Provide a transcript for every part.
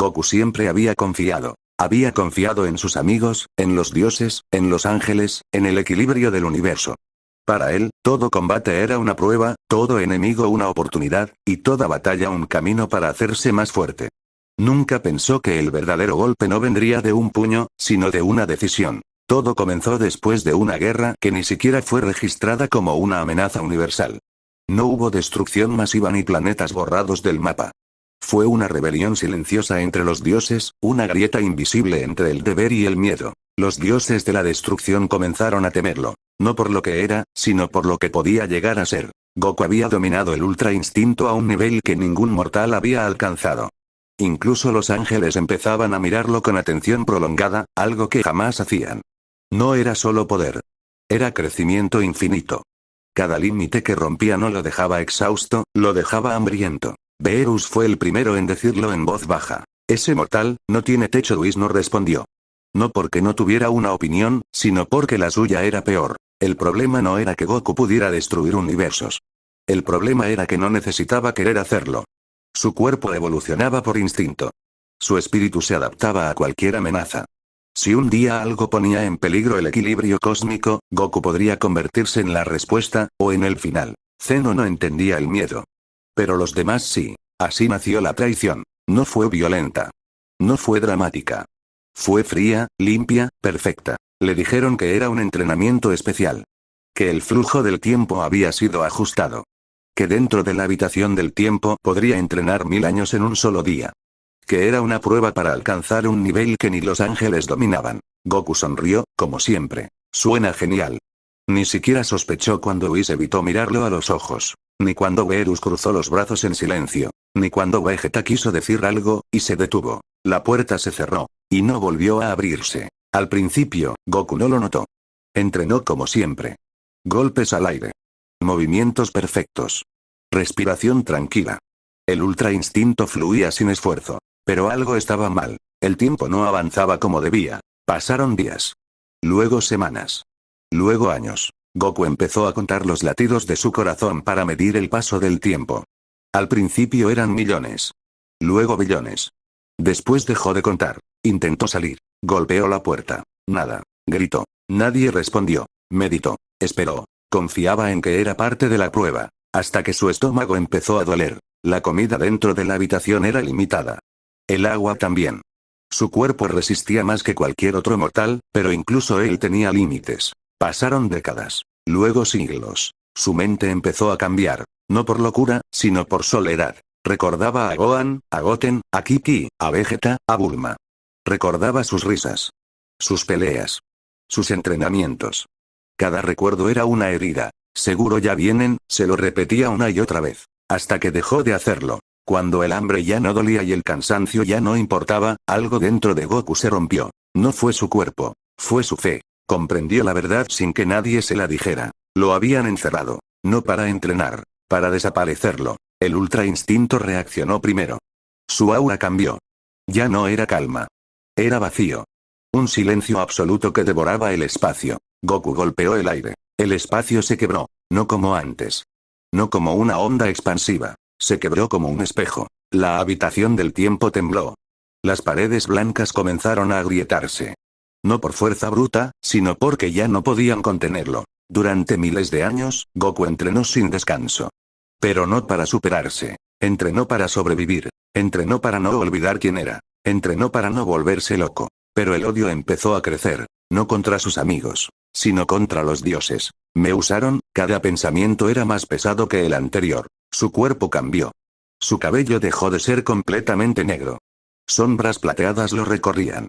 Goku siempre había confiado. Había confiado en sus amigos, en los dioses, en los ángeles, en el equilibrio del universo. Para él, todo combate era una prueba, todo enemigo una oportunidad, y toda batalla un camino para hacerse más fuerte. Nunca pensó que el verdadero golpe no vendría de un puño, sino de una decisión. Todo comenzó después de una guerra que ni siquiera fue registrada como una amenaza universal. No hubo destrucción masiva ni planetas borrados del mapa. Fue una rebelión silenciosa entre los dioses, una grieta invisible entre el deber y el miedo. Los dioses de la destrucción comenzaron a temerlo. No por lo que era, sino por lo que podía llegar a ser. Goku había dominado el Ultra Instinto a un nivel que ningún mortal había alcanzado. Incluso los ángeles empezaban a mirarlo con atención prolongada, algo que jamás hacían. No era solo poder. Era crecimiento infinito. Cada límite que rompía no lo dejaba exhausto, lo dejaba hambriento. Beerus fue el primero en decirlo en voz baja. Ese mortal, no tiene techo. Whis no respondió. No porque no tuviera una opinión, sino porque la suya era peor. El problema no era que Goku pudiera destruir universos. El problema era que no necesitaba querer hacerlo. Su cuerpo evolucionaba por instinto. Su espíritu se adaptaba a cualquier amenaza. Si un día algo ponía en peligro el equilibrio cósmico, Goku podría convertirse en la respuesta, o en el final. Zeno no entendía el miedo. Pero los demás sí. Así nació la traición. No fue violenta. No fue dramática. Fue fría, limpia, perfecta. Le dijeron que era un entrenamiento especial. Que el flujo del tiempo había sido ajustado. Que dentro de la habitación del tiempo podría entrenar 1000 años en un solo día. Que era una prueba para alcanzar un nivel que ni los ángeles dominaban. Goku sonrió, como siempre. Suena genial. Ni siquiera sospechó cuando Whis evitó mirarlo a los ojos. Ni cuando Beerus cruzó los brazos en silencio. Ni cuando Vegeta quiso decir algo, y se detuvo. La puerta se cerró. Y no volvió a abrirse. Al principio, Goku no lo notó. Entrenó como siempre. Golpes al aire. Movimientos perfectos. Respiración tranquila. El ultra instinto fluía sin esfuerzo. Pero algo estaba mal. El tiempo no avanzaba como debía. Pasaron días. Luego semanas. Luego años. Goku empezó a contar los latidos de su corazón para medir el paso del tiempo. Al principio eran millones. Luego billones. Después dejó de contar. Intentó salir. Golpeó la puerta. Nada. Gritó. Nadie respondió. Meditó. Esperó. Confiaba en que era parte de la prueba. Hasta que su estómago empezó a doler. La comida dentro de la habitación era limitada. El agua también. Su cuerpo resistía más que cualquier otro mortal, pero incluso él tenía límites. Pasaron décadas. Luego siglos. Su mente empezó a cambiar. No por locura, sino por soledad. Recordaba a Gohan, a Goten, a Kiki, a Vegeta, a Bulma. Recordaba sus risas. Sus peleas. Sus entrenamientos. Cada recuerdo era una herida. Seguro ya vienen, se lo repetía una y otra vez. Hasta que dejó de hacerlo. Cuando el hambre ya no dolía y el cansancio ya no importaba, algo dentro de Goku se rompió. No fue su cuerpo. Fue su fe. Comprendió la verdad sin que nadie se la dijera. Lo habían encerrado. No para entrenar. Para desaparecerlo. El ultra instinto reaccionó primero. Su aura cambió. Ya no era calma. Era vacío. Un silencio absoluto que devoraba el espacio. Goku golpeó el aire. El espacio se quebró. No como antes. No como una onda expansiva. Se quebró como un espejo. La habitación del tiempo tembló. Las paredes blancas comenzaron a agrietarse. No por fuerza bruta, sino porque ya no podían contenerlo. Durante miles de años, Goku entrenó sin descanso. Pero no para superarse. Entrenó para sobrevivir. Entrenó para no olvidar quién era. Entrenó para no volverse loco. Pero el odio empezó a crecer. No contra sus amigos, sino contra los dioses. Me usaron, cada pensamiento era más pesado que el anterior. Su cuerpo cambió. Su cabello dejó de ser completamente negro. Sombras plateadas lo recorrían.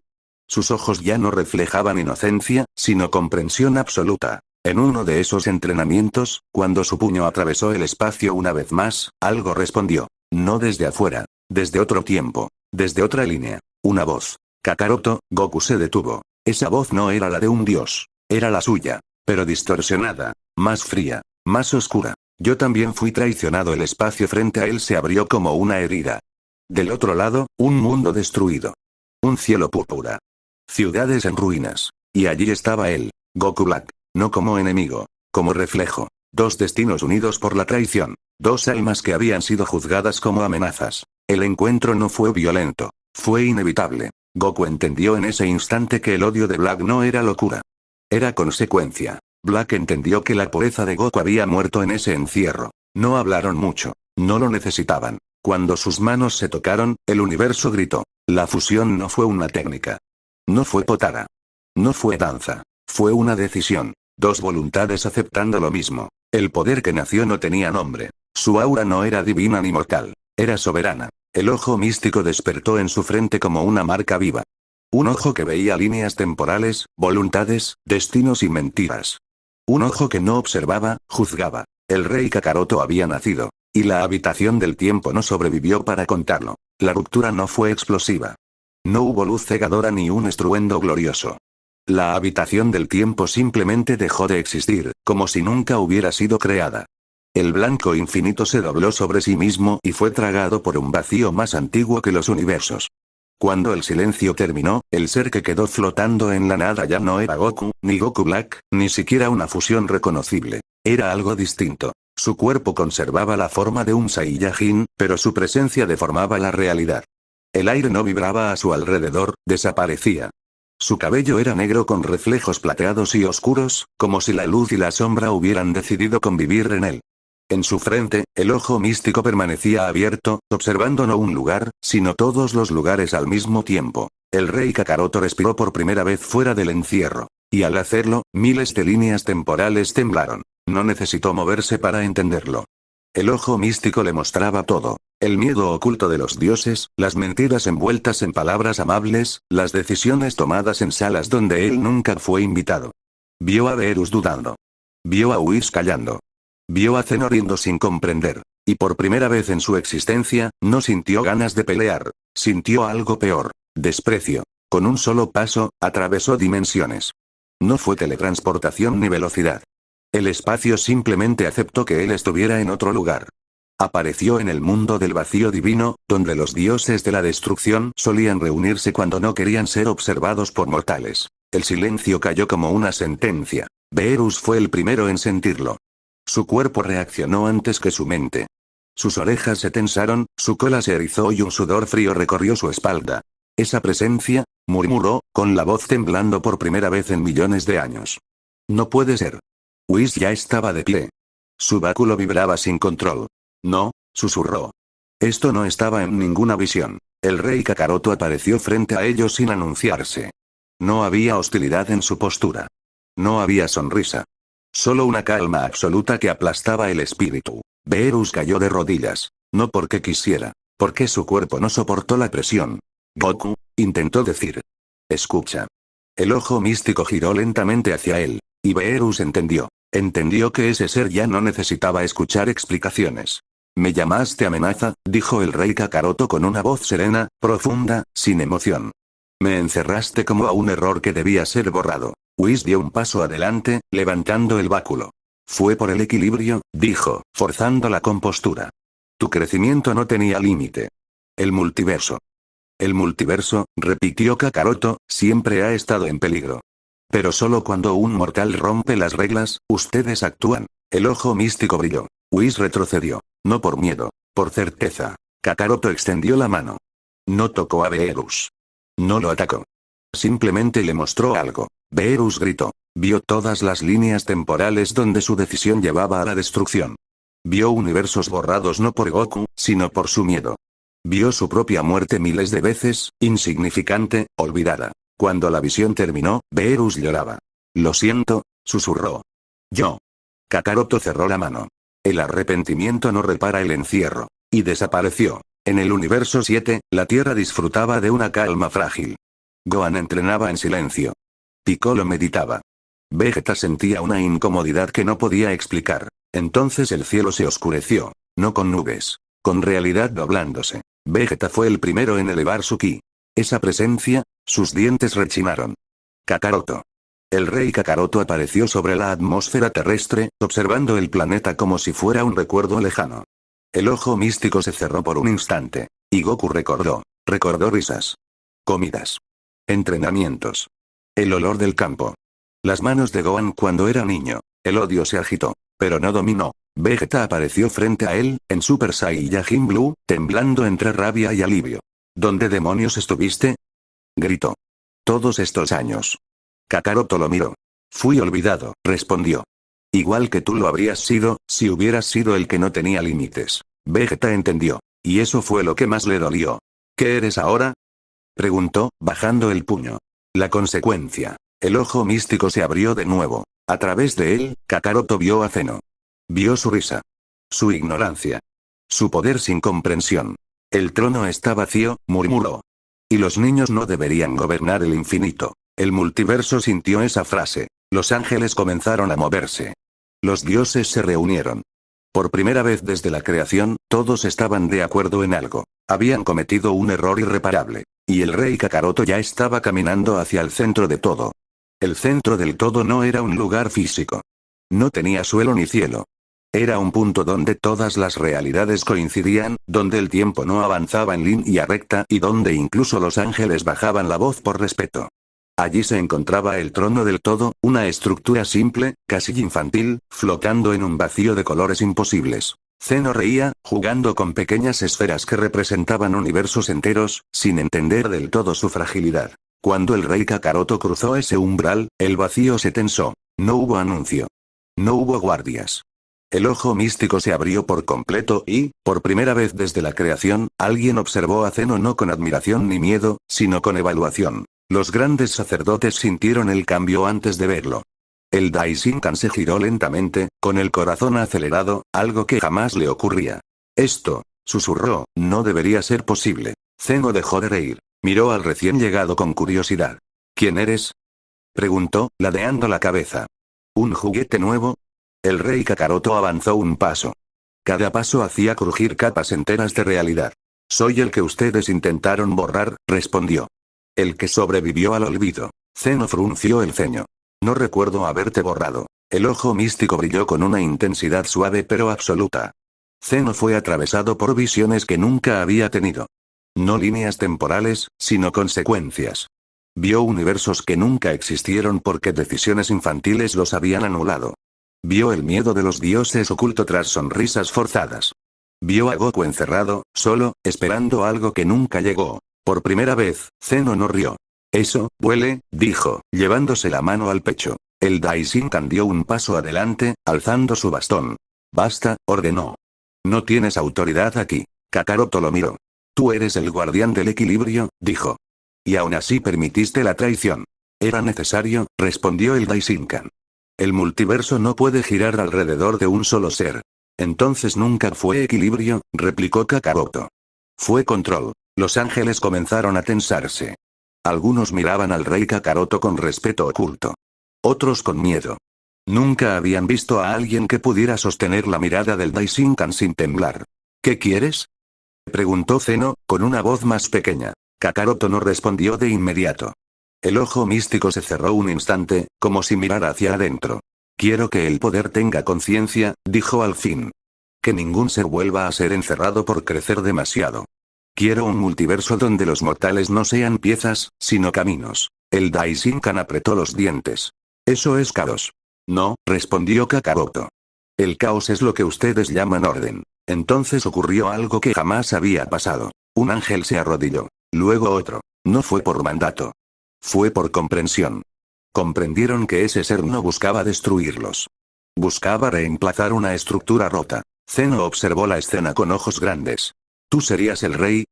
Sus ojos ya no reflejaban inocencia, sino comprensión absoluta. En uno de esos entrenamientos, cuando su puño atravesó el espacio una vez más, algo respondió. No desde afuera, desde otro tiempo, desde otra línea. Una voz. Kakaroto. Goku se detuvo. Esa voz no era la de un dios. Era la suya. Pero distorsionada. Más fría. Más oscura. Yo también fui traicionado. El espacio frente a él se abrió como una herida. Del otro lado, un mundo destruido. Un cielo púrpura. Ciudades en ruinas. Y allí estaba él. Goku Black. No como enemigo. Como reflejo. Dos destinos unidos por la traición. Dos almas que habían sido juzgadas como amenazas. El encuentro no fue violento. Fue inevitable. Goku entendió en ese instante que el odio de Black no era locura. Era consecuencia. Black entendió que la pureza de Goku había muerto en ese encierro. No hablaron mucho. No lo necesitaban. Cuando sus manos se tocaron, el universo gritó. La fusión no fue una técnica. No fue potara. No fue danza. Fue una decisión. Dos voluntades aceptando lo mismo. El poder que nació no tenía nombre. Su aura no era divina ni mortal. Era soberana. El ojo místico despertó en su frente como una marca viva. Un ojo que veía líneas temporales, voluntades, destinos y mentiras. Un ojo que no observaba, juzgaba. El rey Kakaroto había nacido. Y la habitación del tiempo no sobrevivió para contarlo. La ruptura no fue explosiva. No hubo luz cegadora ni un estruendo glorioso. La habitación del tiempo simplemente dejó de existir, como si nunca hubiera sido creada. El blanco infinito se dobló sobre sí mismo y fue tragado por un vacío más antiguo que los universos. Cuando el silencio terminó, el ser que quedó flotando en la nada ya no era Goku, ni Goku Black, ni siquiera una fusión reconocible. Era algo distinto. Su cuerpo conservaba la forma de un Saiyajin, pero su presencia deformaba la realidad. El aire no vibraba a su alrededor, desaparecía. Su cabello era negro con reflejos plateados y oscuros, como si la luz y la sombra hubieran decidido convivir en él. En su frente, el ojo místico permanecía abierto, observando no un lugar, sino todos los lugares al mismo tiempo. El rey Kakaroto respiró por primera vez fuera del encierro. Y al hacerlo, miles de líneas temporales temblaron. No necesitó moverse para entenderlo. El ojo místico le mostraba todo. El miedo oculto de los dioses, las mentiras envueltas en palabras amables, las decisiones tomadas en salas donde él nunca fue invitado. Vio a Beerus dudando. Vio a Whis callando. Vio a Zeno riendo sin comprender. Y por primera vez en su existencia, no sintió ganas de pelear. Sintió algo peor. Desprecio. Con un solo paso, atravesó dimensiones. No fue teletransportación ni velocidad. El espacio simplemente aceptó que él estuviera en otro lugar. Apareció en el mundo del vacío divino, donde los dioses de la destrucción solían reunirse cuando no querían ser observados por mortales. El silencio cayó como una sentencia. Beerus fue el primero en sentirlo. Su cuerpo reaccionó antes que su mente. Sus orejas se tensaron, su cola se erizó y un sudor frío recorrió su espalda. Esa presencia, murmuró, con la voz temblando por primera vez en millones de años. No puede ser. Whis ya estaba de pie. Su báculo vibraba sin control. No, susurró. Esto no estaba en ninguna visión. El rey Kakaroto apareció frente a ellos sin anunciarse. No había hostilidad en su postura. No había sonrisa. Solo una calma absoluta que aplastaba el espíritu. Beerus cayó de rodillas. No porque quisiera. Porque su cuerpo no soportó la presión. Goku, intentó decir. Escucha. El ojo místico giró lentamente hacia él. Y Beerus entendió. Entendió que ese ser ya no necesitaba escuchar explicaciones. Me llamaste amenaza, dijo el rey Kakaroto con una voz serena, profunda, sin emoción. Me encerraste como a un error que debía ser borrado. Whis dio un paso adelante, levantando el báculo. Fue por el equilibrio, dijo, forzando la compostura. Tu crecimiento no tenía límite. El multiverso. El multiverso, repitió Kakaroto, siempre ha estado en peligro. Pero solo cuando un mortal rompe las reglas, ustedes actúan. El ojo místico brilló. Whis retrocedió. No por miedo, por certeza. Kakaroto extendió la mano. No tocó a Beerus. No lo atacó. Simplemente le mostró algo. Beerus gritó. Vio todas las líneas temporales donde su decisión llevaba a la destrucción. Vio universos borrados no por Goku, sino por su miedo. Vio su propia muerte miles de veces, insignificante, olvidada. Cuando la visión terminó, Beerus lloraba. Lo siento, susurró. Yo. Kakaroto cerró la mano. El arrepentimiento no repara el encierro. Y desapareció. En el universo 7, la Tierra disfrutaba de una calma frágil. Gohan entrenaba en silencio. Piccolo meditaba. Vegeta sentía una incomodidad que no podía explicar. Entonces el cielo se oscureció. No con nubes. Con realidad doblándose. Vegeta fue el primero en elevar su ki. Esa presencia, sus dientes rechinaron. Kakaroto. El rey Kakaroto apareció sobre la atmósfera terrestre, observando el planeta como si fuera un recuerdo lejano. El ojo místico se cerró por un instante. Y Goku recordó. Recordó risas. Comidas. Entrenamientos. El olor del campo. Las manos de Gohan cuando era niño. El odio se agitó. Pero no dominó. Vegeta apareció frente a él, en Super Saiyajin Blue, temblando entre rabia y alivio. ¿Dónde demonios estuviste? Gritó. Todos estos años. Kakaroto lo miró. Fui olvidado, respondió. Igual que tú lo habrías sido, si hubieras sido el que no tenía límites. Vegeta entendió. Y eso fue lo que más le dolió. ¿Qué eres ahora? Preguntó, bajando el puño. La consecuencia. El ojo místico se abrió de nuevo. A través de él, Kakaroto vio a Zeno. Vio su risa. Su ignorancia. Su poder sin comprensión. El trono está vacío, murmuró. Y los niños no deberían gobernar el infinito. El multiverso sintió esa frase. Los ángeles comenzaron a moverse. Los dioses se reunieron. Por primera vez desde la creación, todos estaban de acuerdo en algo. Habían cometido un error irreparable. Y el rey Kakaroto ya estaba caminando hacia el centro de todo. El centro del todo no era un lugar físico. No tenía suelo ni cielo. Era un punto donde todas las realidades coincidían, donde el tiempo no avanzaba en línea recta y donde incluso los ángeles bajaban la voz por respeto. Allí se encontraba el trono del todo, una estructura simple, casi infantil, flotando en un vacío de colores imposibles. Zeno reía, jugando con pequeñas esferas que representaban universos enteros, sin entender del todo su fragilidad. Cuando el rey Kakaroto cruzó ese umbral, el vacío se tensó. No hubo anuncio. No hubo guardias. El ojo místico se abrió por completo y, por primera vez desde la creación, alguien observó a Zeno no con admiración ni miedo, sino con evaluación. Los grandes sacerdotes sintieron el cambio antes de verlo. El Daishinkan se giró lentamente, con el corazón acelerado, algo que jamás le ocurría. Esto, susurró, no debería ser posible. Zeno dejó de reír. Miró al recién llegado con curiosidad. ¿Quién eres? Preguntó, ladeando la cabeza. ¿Un juguete nuevo? El rey Kakaroto avanzó un paso. Cada paso hacía crujir capas enteras de realidad. Soy el que ustedes intentaron borrar, respondió. El que sobrevivió al olvido. Zeno frunció el ceño. No recuerdo haberte borrado. El ojo místico brilló con una intensidad suave pero absoluta. Zeno fue atravesado por visiones que nunca había tenido. No líneas temporales, sino consecuencias. Vio universos que nunca existieron porque decisiones infantiles los habían anulado. Vio el miedo de los dioses oculto tras sonrisas forzadas. Vio a Goku encerrado, solo, esperando algo que nunca llegó. Por primera vez, Zeno no rió. Eso, huele, dijo, llevándose la mano al pecho. El Daishinkan dio un paso adelante, alzando su bastón. Basta, ordenó. No tienes autoridad aquí. Kakaroto lo miró. Tú eres el guardián del equilibrio, dijo. Y aún así permitiste la traición. Era necesario, respondió el Daishinkan. El multiverso no puede girar alrededor de un solo ser. Entonces nunca fue equilibrio, replicó Kakaroto. Fue control. Los ángeles comenzaron a tensarse. Algunos miraban al rey Kakaroto con respeto oculto. Otros con miedo. Nunca habían visto a alguien que pudiera sostener la mirada del Daishinkan sin temblar. ¿Qué quieres? Preguntó Zeno, con una voz más pequeña. Kakaroto no respondió de inmediato. El ojo místico se cerró un instante, como si mirara hacia adentro. Quiero que el poder tenga conciencia, dijo al fin. Que ningún ser vuelva a ser encerrado por crecer demasiado. Quiero un multiverso donde los mortales no sean piezas, sino caminos. El Daishinkan apretó los dientes. Eso es caos. No, respondió Kakaroto. El caos es lo que ustedes llaman orden. Entonces ocurrió algo que jamás había pasado. Un ángel se arrodilló. Luego otro. No fue por mandato. Fue por comprensión. Comprendieron que ese ser no buscaba destruirlos. Buscaba reemplazar una estructura rota. Zeno observó la escena con ojos grandes. ¿Tú serías el rey?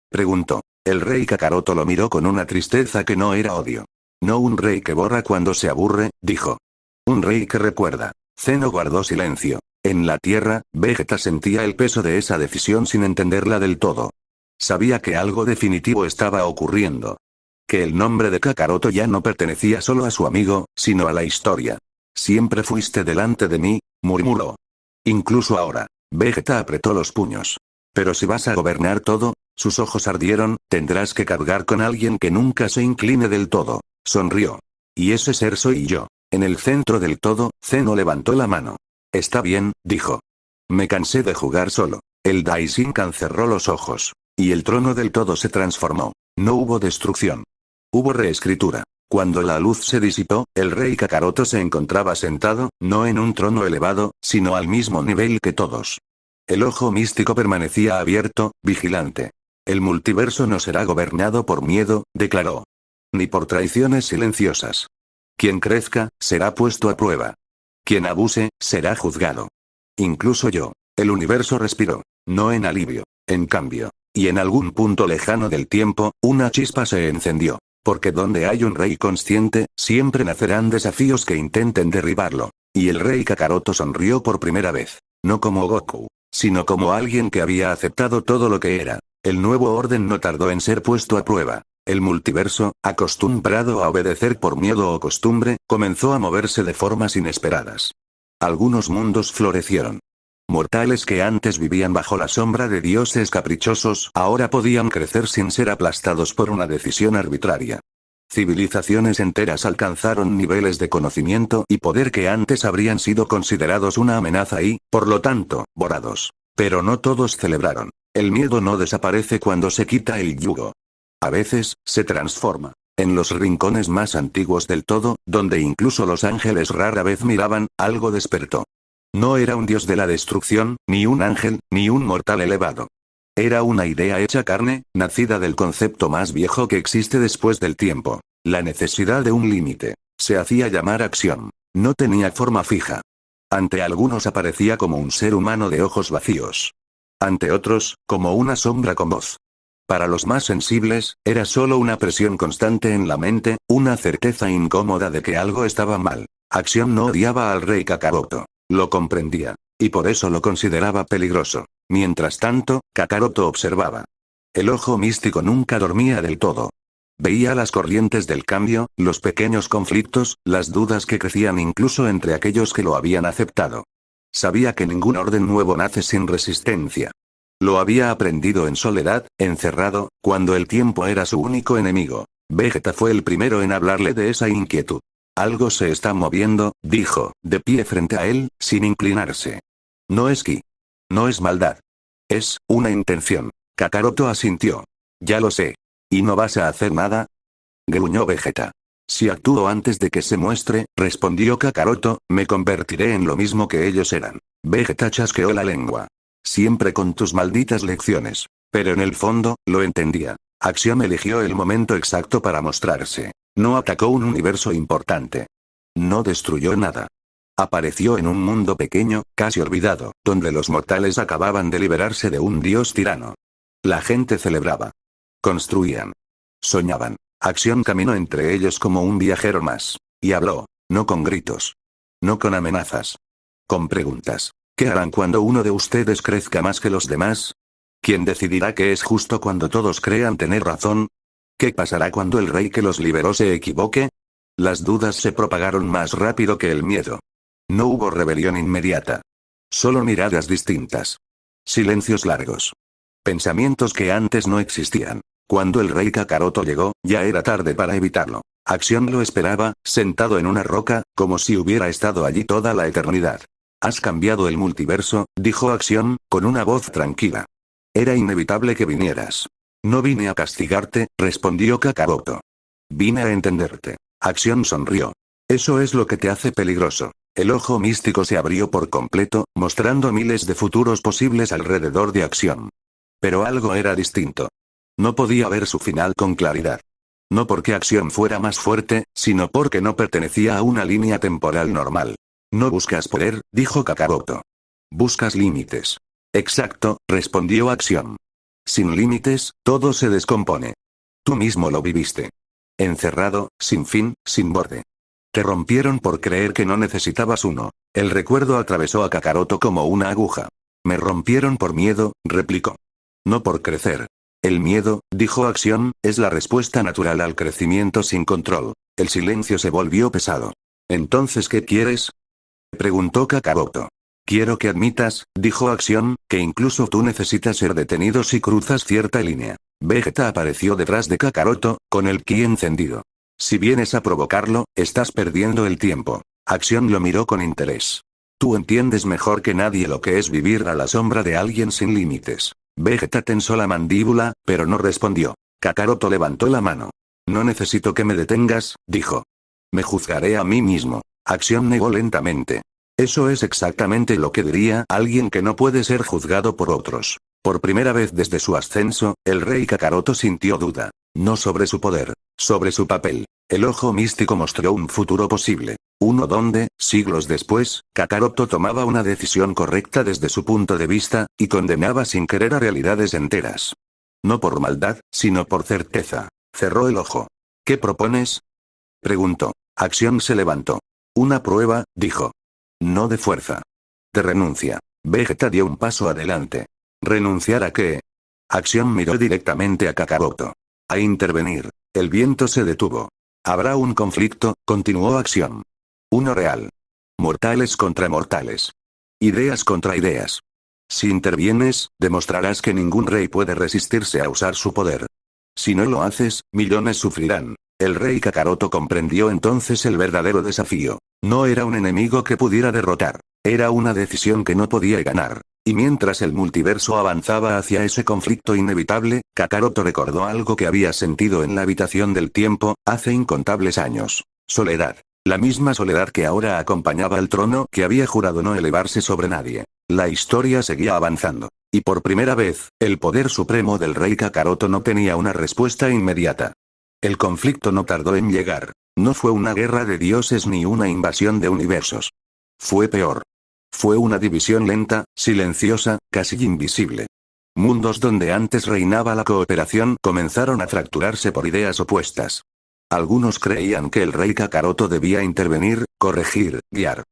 Preguntó. El rey Kakaroto lo miró con una tristeza que no era odio. No un rey que borra cuando se aburre, dijo. Un rey que recuerda. Zeno guardó silencio. En la tierra, Vegeta sentía el peso de esa decisión sin entenderla del todo. Sabía que algo definitivo estaba ocurriendo. Que el nombre de Kakaroto ya no pertenecía solo a su amigo, sino a la historia. Siempre fuiste delante de mí, murmuró. Incluso ahora. Vegeta apretó los puños. Pero si vas a gobernar todo, sus ojos ardieron, tendrás que cargar con alguien que nunca se incline del todo. Sonrió. Y ese ser soy yo. En el centro del todo, Zeno levantó la mano. Está bien, dijo. Me cansé de jugar solo. El Daishinkan cerró los ojos. Y el trono del todo se transformó. No hubo destrucción. Hubo reescritura. Cuando la luz se disipó, el rey Kakaroto se encontraba sentado, no en un trono elevado, sino al mismo nivel que todos. El ojo místico permanecía abierto, vigilante. El multiverso no será gobernado por miedo, declaró. Ni por traiciones silenciosas. Quien crezca, será puesto a prueba. Quien abuse, será juzgado. Incluso yo. El universo respiró. No en alivio. En cambio. Y en algún punto lejano del tiempo, una chispa se encendió. Porque donde hay un rey consciente, siempre nacerán desafíos que intenten derribarlo. Y el rey Kakaroto sonrió por primera vez. No como Goku, sino como alguien que había aceptado todo lo que era. El nuevo orden no tardó en ser puesto a prueba. El multiverso, acostumbrado a obedecer por miedo o costumbre, comenzó a moverse de formas inesperadas. Algunos mundos florecieron. Mortales que antes vivían bajo la sombra de dioses caprichosos, ahora podían crecer sin ser aplastados por una decisión arbitraria. Civilizaciones enteras alcanzaron niveles de conocimiento y poder que antes habrían sido considerados una amenaza y, por lo tanto, borrados. Pero no todos celebraron. El miedo no desaparece cuando se quita el yugo. A veces, se transforma. En los rincones más antiguos del todo, donde incluso los ángeles rara vez miraban, algo despertó. No era un dios de la destrucción, ni un ángel, ni un mortal elevado. Era una idea hecha carne, nacida del concepto más viejo que existe después del tiempo. La necesidad de un límite. Se hacía llamar acción. No tenía forma fija. Ante algunos aparecía como un ser humano de ojos vacíos. Ante otros, como una sombra con voz. Para los más sensibles, era solo una presión constante en la mente, una certeza incómoda de que algo estaba mal. Acción no odiaba al rey Kakaroto. Lo comprendía. Y por eso lo consideraba peligroso. Mientras tanto, Kakaroto observaba. El ojo místico nunca dormía del todo. Veía las corrientes del cambio, los pequeños conflictos, las dudas que crecían incluso entre aquellos que lo habían aceptado. Sabía que ningún orden nuevo nace sin resistencia. Lo había aprendido en soledad, encerrado, cuando el tiempo era su único enemigo. Vegeta fue el primero en hablarle de esa inquietud. Algo se está moviendo, dijo, de pie frente a él, sin inclinarse. No es ki. No es maldad. Es una intención. Kakaroto asintió. Ya lo sé. ¿Y no vas a hacer nada? Gruñó Vegeta. Si actúo antes de que se muestre, respondió Kakaroto, me convertiré en lo mismo que ellos eran. Vegeta chasqueó la lengua. Siempre con tus malditas lecciones. Pero en el fondo, lo entendía. Acción eligió el momento exacto para mostrarse. No atacó un universo importante. No destruyó nada. Apareció en un mundo pequeño, casi olvidado, donde los mortales acababan de liberarse de un dios tirano. La gente celebraba. Construían. Soñaban. Acción caminó entre ellos como un viajero más. Y habló. No con gritos. No con amenazas. Con preguntas. ¿Qué harán cuando uno de ustedes crezca más que los demás? ¿Quién decidirá qué es justo cuando todos crean tener razón? ¿Qué pasará cuando el rey que los liberó se equivoque? Las dudas se propagaron más rápido que el miedo. No hubo rebelión inmediata. Solo miradas distintas. Silencios largos. Pensamientos que antes no existían. Cuando el rey Kakaroto llegó, ya era tarde para evitarlo. Acción lo esperaba, sentado en una roca, como si hubiera estado allí toda la eternidad. Has cambiado el multiverso, dijo Acción, con una voz tranquila. Era inevitable que vinieras. No vine a castigarte, respondió Kakaroto. Vine a entenderte. Acción sonrió. Eso es lo que te hace peligroso. El ojo místico se abrió por completo, mostrando miles de futuros posibles alrededor de Acción. Pero algo era distinto. No podía ver su final con claridad. No porque Acción fuera más fuerte, sino porque no pertenecía a una línea temporal normal. No buscas poder, dijo Kakaroto. Buscas límites. Exacto, respondió Acción. Sin límites, todo se descompone. Tú mismo lo viviste. Encerrado, sin fin, sin borde. Te rompieron por creer que no necesitabas uno. El recuerdo atravesó a Kakaroto como una aguja. Me rompieron por miedo, replicó. No por crecer. El miedo, dijo Acción, es la respuesta natural al crecimiento sin control. El silencio se volvió pesado. ¿Entonces qué quieres? Preguntó Kakaroto. Quiero que admitas, dijo Acción, que incluso tú necesitas ser detenido si cruzas cierta línea. Vegeta apareció detrás de Kakaroto, con el ki encendido. Si vienes a provocarlo, estás perdiendo el tiempo. Acción lo miró con interés. Tú entiendes mejor que nadie lo que es vivir a la sombra de alguien sin límites. Vegeta tensó la mandíbula, pero no respondió. Kakaroto levantó la mano. No necesito que me detengas, dijo. Me juzgaré a mí mismo. Acción negó lentamente. Eso es exactamente lo que diría alguien que no puede ser juzgado por otros. Por primera vez desde su ascenso, el rey Kakaroto sintió duda. No sobre su poder, sobre su papel. El ojo místico mostró un futuro posible. Uno donde, siglos después, Kakaroto tomaba una decisión correcta desde su punto de vista, y condenaba sin querer a realidades enteras. No por maldad, sino por certeza. Cerró el ojo. ¿Qué propones? Preguntó. Acción se levantó. Una prueba, dijo. No de fuerza. De renuncia. Vegeta dio un paso adelante. ¿Renunciar a qué? Acción miró directamente a Kakaroto. A intervenir. El viento se detuvo. Habrá un conflicto, continuó Acción. Uno real. Mortales contra mortales. Ideas contra ideas. Si intervienes, demostrarás que ningún rey puede resistirse a usar su poder. Si no lo haces, millones sufrirán. El rey Kakaroto comprendió entonces el verdadero desafío. No era un enemigo que pudiera derrotar. Era una decisión que no podía ganar. Y mientras el multiverso avanzaba hacia ese conflicto inevitable, Kakaroto recordó algo que había sentido en la habitación del tiempo, hace incontables años. Soledad. La misma soledad que ahora acompañaba al trono que había jurado no elevarse sobre nadie. La historia seguía avanzando. Y por primera vez, el poder supremo del rey Kakaroto no tenía una respuesta inmediata. El conflicto no tardó en llegar. No fue una guerra de dioses ni una invasión de universos. Fue peor. Fue una división lenta, silenciosa, casi invisible. Mundos donde antes reinaba la cooperación comenzaron a fracturarse por ideas opuestas. Algunos creían que el rey Kakaroto debía intervenir, corregir, guiar.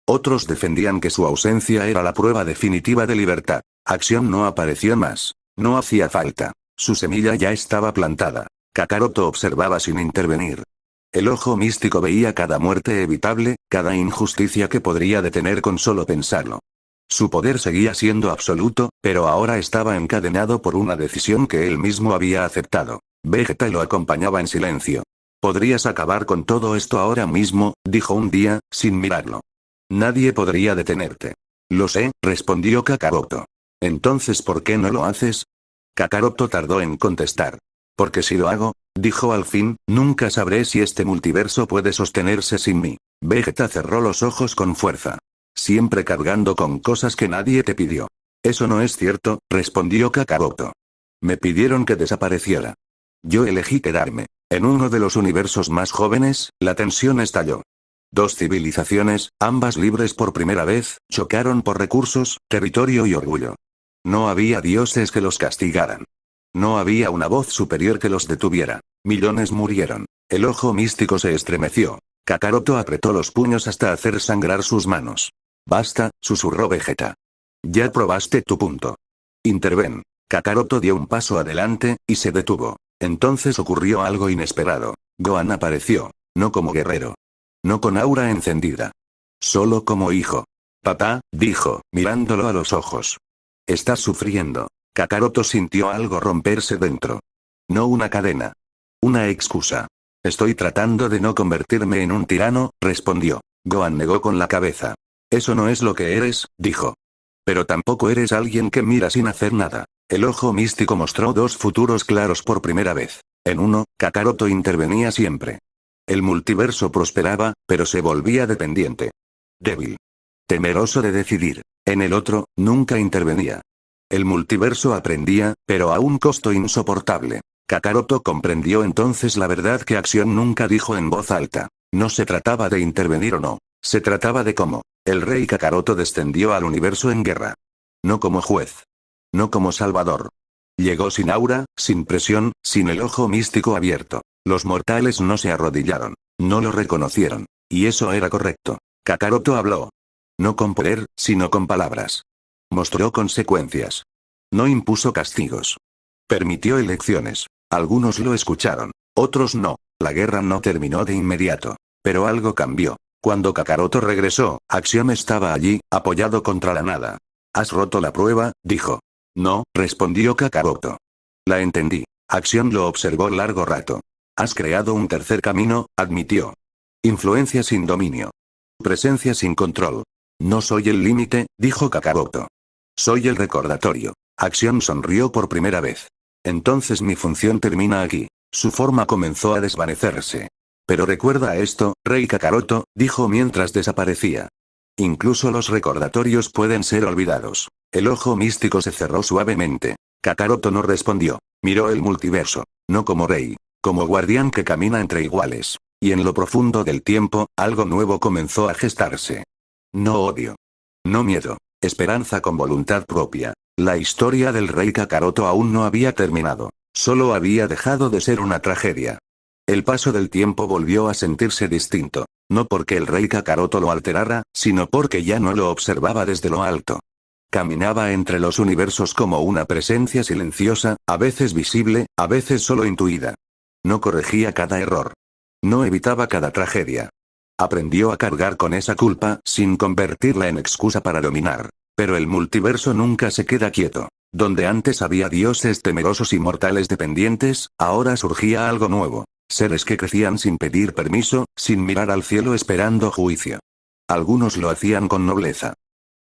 Otros defendían que su ausencia era la prueba definitiva de libertad. Acción no apareció más. No hacía falta. Su semilla ya estaba plantada. Kakaroto observaba sin intervenir. El ojo místico veía cada muerte evitable, cada injusticia que podría detener con solo pensarlo. Su poder seguía siendo absoluto, pero ahora estaba encadenado por una decisión que él mismo había aceptado. Vegeta lo acompañaba en silencio. Podrías acabar con todo esto ahora mismo, dijo un día, sin mirarlo. Nadie podría detenerte. Lo sé, respondió Kakaroto. Entonces, ¿por qué no lo haces? Kakaroto tardó en contestar. Porque si lo hago, dijo al fin, nunca sabré si este multiverso puede sostenerse sin mí. Vegeta cerró los ojos con fuerza. Siempre cargando con cosas que nadie te pidió. Eso no es cierto, respondió Kakaroto. Me pidieron que desapareciera. Yo elegí quedarme. En uno de los universos más jóvenes, la tensión estalló. Dos civilizaciones, ambas libres por primera vez, chocaron por recursos, territorio y orgullo. No había dioses que los castigaran. No había una voz superior que los detuviera. Millones murieron. El ojo místico se estremeció. Kakaroto apretó los puños hasta hacer sangrar sus manos. Basta, susurró Vegeta. Ya probaste tu punto. Interven. Kakaroto dio un paso adelante, y se detuvo. Entonces ocurrió algo inesperado. Gohan apareció. No como guerrero. No con aura encendida. Solo como hijo. Papá, dijo, mirándolo a los ojos. Estás sufriendo. Kakaroto sintió algo romperse dentro. No una cadena. Una excusa. Estoy tratando de no convertirme en un tirano, respondió. Gohan negó con la cabeza. Eso no es lo que eres, dijo. Pero tampoco eres alguien que mira sin hacer nada. El ojo místico mostró dos futuros claros por primera vez. En uno, Kakaroto intervenía siempre. El multiverso prosperaba, pero se volvía dependiente. Débil. Temeroso de decidir. En el otro, nunca intervenía. El multiverso aprendía, pero a un costo insoportable. Kakaroto comprendió entonces la verdad que Acción nunca dijo en voz alta. No se trataba de intervenir o no. Se trataba de cómo. El rey Kakaroto descendió al universo en guerra. No como juez. No como salvador. Llegó sin aura, sin presión, sin el ojo místico abierto. Los mortales no se arrodillaron. No lo reconocieron. Y eso era correcto. Kakaroto habló. No con poder, sino con palabras. Mostró consecuencias. No impuso castigos. Permitió elecciones. Algunos lo escucharon. Otros no. La guerra no terminó de inmediato. Pero algo cambió. Cuando Kakaroto regresó, Acción estaba allí, apoyado contra la nada. ¿Has roto la prueba?, dijo. No, respondió Kakaroto. La entendí. Acción lo observó largo rato. Has creado un tercer camino, admitió. Influencia sin dominio. Presencia sin control. No soy el límite, dijo Kakaroto. Soy el recordatorio. Acción sonrió por primera vez. Entonces mi función termina aquí. Su forma comenzó a desvanecerse. Pero recuerda esto, Rey Kakaroto, dijo mientras desaparecía. Incluso los recordatorios pueden ser olvidados. El ojo místico se cerró suavemente. Kakaroto no respondió. Miró el multiverso. No como rey. Como guardián que camina entre iguales. Y en lo profundo del tiempo, algo nuevo comenzó a gestarse. No odio. No miedo. Esperanza con voluntad propia. La historia del rey Kakaroto aún no había terminado. Solo había dejado de ser una tragedia. El paso del tiempo volvió a sentirse distinto. No porque el rey Kakaroto lo alterara, sino porque ya no lo observaba desde lo alto. Caminaba entre los universos como una presencia silenciosa, a veces visible, a veces solo intuida. No corregía cada error. No evitaba cada tragedia. Aprendió a cargar con esa culpa, sin convertirla en excusa para dominar. Pero el multiverso nunca se queda quieto. Donde antes había dioses temerosos y mortales dependientes, ahora surgía algo nuevo. Seres que crecían sin pedir permiso, sin mirar al cielo esperando juicio. Algunos lo hacían con nobleza.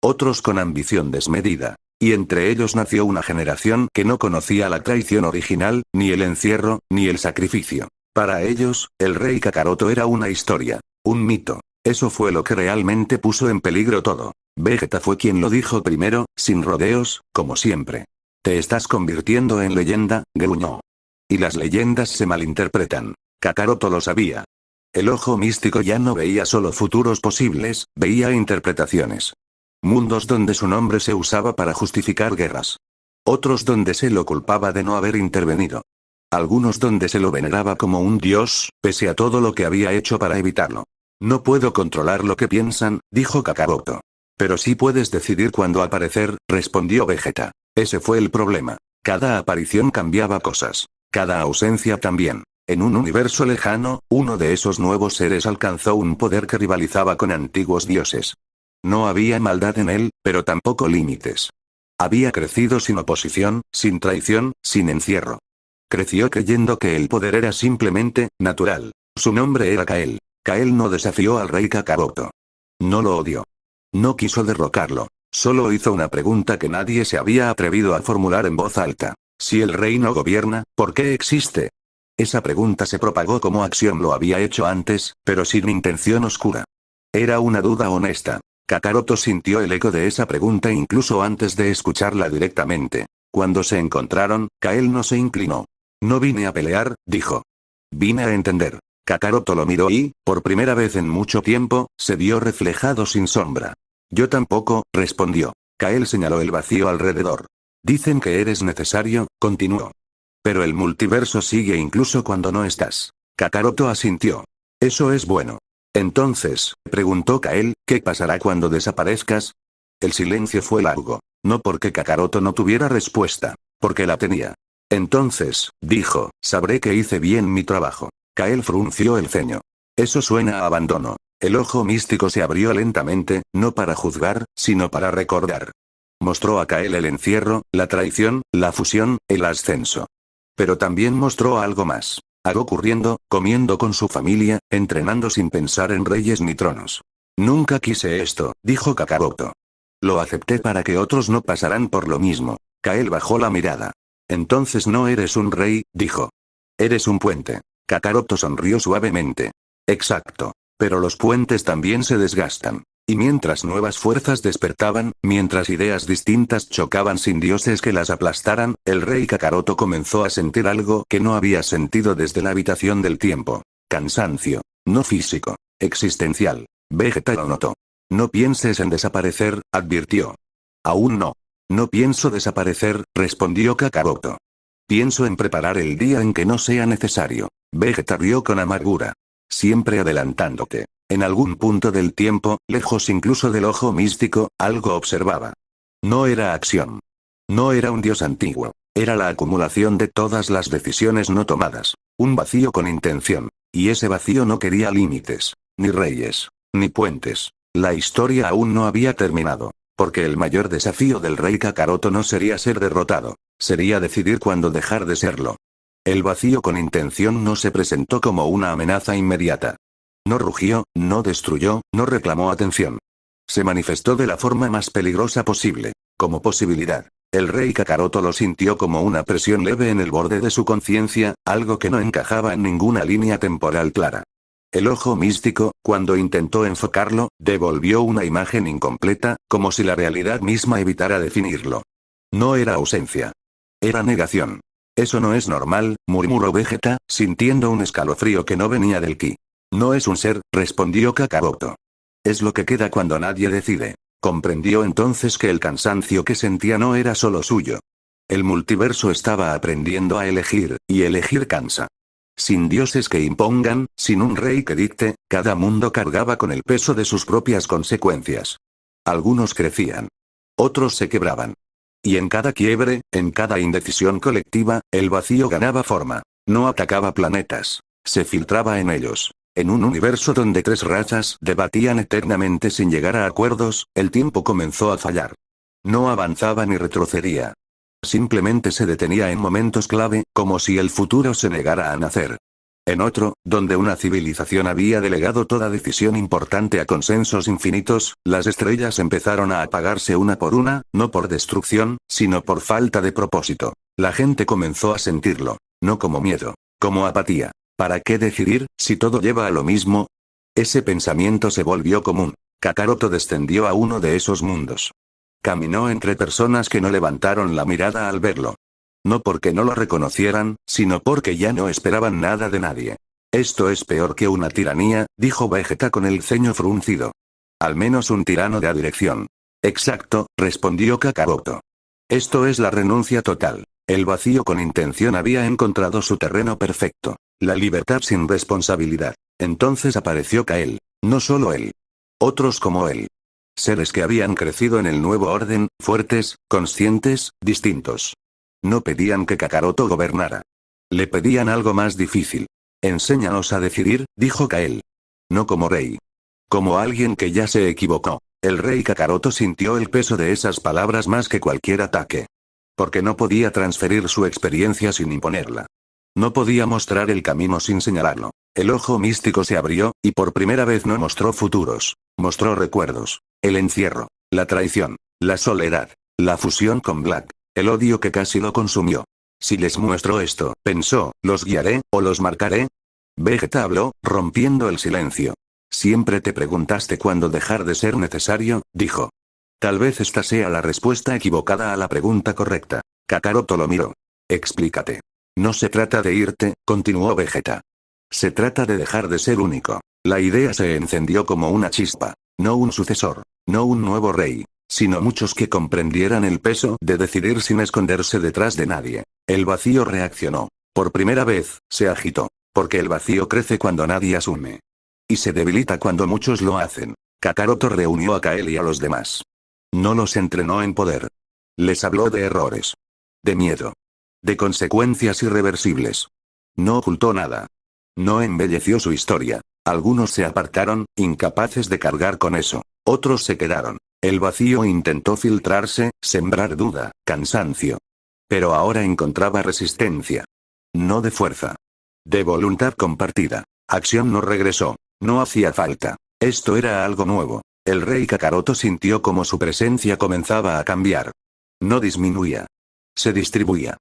Otros con ambición desmedida. Y entre ellos nació una generación que no conocía la traición original, ni el encierro, ni el sacrificio. Para ellos, el rey Kakaroto era una historia. Un mito. Eso fue lo que realmente puso en peligro todo. Vegeta fue quien lo dijo primero, sin rodeos, como siempre. Te estás convirtiendo en leyenda, gruñó. Y las leyendas se malinterpretan. Kakaroto lo sabía. El ojo místico ya no veía solo futuros posibles, veía interpretaciones. Mundos donde su nombre se usaba para justificar guerras. Otros donde se lo culpaba de no haber intervenido. Algunos donde se lo veneraba como un dios, pese a todo lo que había hecho para evitarlo. No puedo controlar lo que piensan, dijo Kakaroto. Pero sí puedes decidir cuándo aparecer, respondió Vegeta. Ese fue el problema. Cada aparición cambiaba cosas. Cada ausencia también. En un universo lejano, uno de esos nuevos seres alcanzó un poder que rivalizaba con antiguos dioses. No había maldad en él, pero tampoco límites. Había crecido sin oposición, sin traición, sin encierro. Creció creyendo que el poder era simplemente, natural. Su nombre era Kael. Kael no desafió al rey Kakaroto. No lo odió. No quiso derrocarlo. Solo hizo una pregunta que nadie se había atrevido a formular en voz alta. Si el rey no gobierna, ¿por qué existe? Esa pregunta se propagó como Axiom lo había hecho antes, pero sin intención oscura. Era una duda honesta. Kakaroto sintió el eco de esa pregunta incluso antes de escucharla directamente. Cuando se encontraron, Kael no se inclinó. No vine a pelear, dijo. Vine a entender. Kakaroto lo miró y, por primera vez en mucho tiempo, se vio reflejado sin sombra. Yo tampoco, respondió. Kael señaló el vacío alrededor. Dicen que eres necesario, continuó. Pero el multiverso sigue incluso cuando no estás. Kakaroto asintió. Eso es bueno. Entonces, preguntó Kael, ¿qué pasará cuando desaparezcas? El silencio fue largo. No porque Kakaroto no tuviera respuesta. Porque la tenía. Entonces, dijo, sabré que hice bien mi trabajo. Kael frunció el ceño. Eso suena a abandono. El ojo místico se abrió lentamente, no para juzgar, sino para recordar. Mostró a Kael el encierro, la traición, la fusión, el ascenso. Pero también mostró algo más. A Goku corriendo, comiendo con su familia, entrenando sin pensar en reyes ni tronos. Nunca quise esto, dijo Kakaroto. Lo acepté para que otros no pasaran por lo mismo. Kael bajó la mirada. Entonces no eres un rey, dijo. Eres un puente. Kakaroto sonrió suavemente. Exacto. Pero los puentes también se desgastan. Y mientras nuevas fuerzas despertaban, mientras ideas distintas chocaban sin dioses que las aplastaran, el rey Kakaroto comenzó a sentir algo que no había sentido desde la habitación del tiempo. Cansancio. No físico. Existencial. Vegeta lo notó. No pienses en desaparecer, advirtió. Aún no. No pienso desaparecer, respondió Kakaroto. Pienso en preparar el día en que no sea necesario. Vegeta rió con amargura. Siempre adelantándote. En algún punto del tiempo, lejos incluso del ojo místico, algo observaba. No era acción. No era un dios antiguo. Era la acumulación de todas las decisiones no tomadas. Un vacío con intención. Y ese vacío no quería límites. Ni reyes. Ni puentes. La historia aún no había terminado. Porque el mayor desafío del rey Kakaroto no sería ser derrotado. Sería decidir cuándo dejar de serlo. El vacío con intención no se presentó como una amenaza inmediata. No rugió, no destruyó, no reclamó atención. Se manifestó de la forma más peligrosa posible, como posibilidad. El rey Kakaroto lo sintió como una presión leve en el borde de su conciencia, algo que no encajaba en ninguna línea temporal clara. El ojo místico, cuando intentó enfocarlo, devolvió una imagen incompleta, como si la realidad misma evitara definirlo. No era ausencia. Era negación. Eso no es normal, murmuró Vegeta, sintiendo un escalofrío que no venía del ki. No es un ser, respondió Kakaroto. Es lo que queda cuando nadie decide. Comprendió entonces que el cansancio que sentía no era solo suyo. El multiverso estaba aprendiendo a elegir, y elegir cansa. Sin dioses que impongan, sin un rey que dicte, cada mundo cargaba con el peso de sus propias consecuencias. Algunos crecían. Otros se quebraban. Y en cada quiebre, en cada indecisión colectiva, el vacío ganaba forma. No atacaba planetas. Se filtraba en ellos. En un universo donde tres razas debatían eternamente sin llegar a acuerdos, el tiempo comenzó a fallar. No avanzaba ni retrocedía. Simplemente se detenía en momentos clave, como si el futuro se negara a nacer. En otro, donde una civilización había delegado toda decisión importante a consensos infinitos, las estrellas empezaron a apagarse una por una, no por destrucción, sino por falta de propósito. La gente comenzó a sentirlo, no como miedo, como apatía. ¿Para qué decidir, si todo lleva a lo mismo? Ese pensamiento se volvió común. Kakaroto descendió a uno de esos mundos. Caminó entre personas que no levantaron la mirada al verlo. No porque no lo reconocieran, sino porque ya no esperaban nada de nadie. Esto es peor que una tiranía, dijo Vegeta con el ceño fruncido. Al menos un tirano de dirección. Exacto, respondió Kakaroto. Esto es la renuncia total. El vacío con intención había encontrado su terreno perfecto. La libertad sin responsabilidad. Entonces apareció Kael. No solo él. Otros como él. Seres que habían crecido en el nuevo orden, fuertes, conscientes, distintos. No pedían que Kakaroto gobernara. Le pedían algo más difícil. Enséñanos a decidir, dijo Kael. No como rey. Como alguien que ya se equivocó. El rey Kakaroto sintió el peso de esas palabras más que cualquier ataque. Porque no podía transferir su experiencia sin imponerla. No podía mostrar el camino sin señalarlo. El ojo místico se abrió, y por primera vez no mostró futuros. Mostró recuerdos. El encierro. La traición. La soledad. La fusión con Black. El odio que casi lo consumió. Si les muestro esto, pensó, los guiaré, o los marcaré. Vegeta habló, rompiendo el silencio. Siempre te preguntaste cuándo dejar de ser necesario, dijo. Tal vez esta sea la respuesta equivocada a la pregunta correcta. Kakaroto lo miró. Explícate. No se trata de irte, continuó Vegeta. Se trata de dejar de ser único. La idea se encendió como una chispa. No un sucesor. No un nuevo rey. Sino muchos que comprendieran el peso de decidir sin esconderse detrás de nadie. El vacío reaccionó. Por primera vez, se agitó. Porque el vacío crece cuando nadie asume. Y se debilita cuando muchos lo hacen. Kakaroto reunió a Kael y a los demás. No los entrenó en poder. Les habló de errores. De miedo. De consecuencias irreversibles. No ocultó nada. No embelleció su historia. Algunos se apartaron, incapaces de cargar con eso. Otros se quedaron. El vacío intentó filtrarse, sembrar duda, cansancio. Pero ahora encontraba resistencia. No de fuerza. De voluntad compartida. Acción no regresó. No hacía falta. Esto era algo nuevo. El rey Kakaroto sintió como su presencia comenzaba a cambiar. No disminuía. Se distribuía.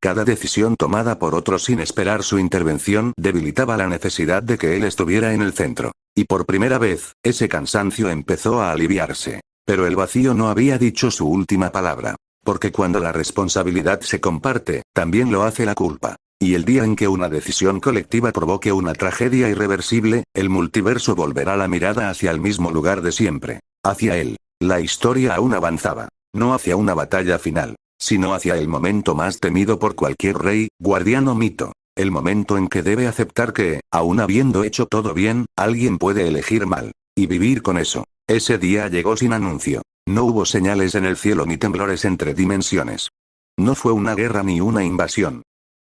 Cada decisión tomada por otros sin esperar su intervención debilitaba la necesidad de que él estuviera en el centro. Y por primera vez, ese cansancio empezó a aliviarse. Pero el vacío no había dicho su última palabra. Porque cuando la responsabilidad se comparte, también lo hace la culpa. Y el día en que una decisión colectiva provoque una tragedia irreversible, el multiverso volverá la mirada hacia el mismo lugar de siempre. Hacia él. La historia aún avanzaba. No hacia una batalla final, sino hacia el momento más temido por cualquier rey, guardián o mito. El momento en que debe aceptar que, aun habiendo hecho todo bien, alguien puede elegir mal. Y vivir con eso. Ese día llegó sin anuncio. No hubo señales en el cielo ni temblores entre dimensiones. No fue una guerra ni una invasión.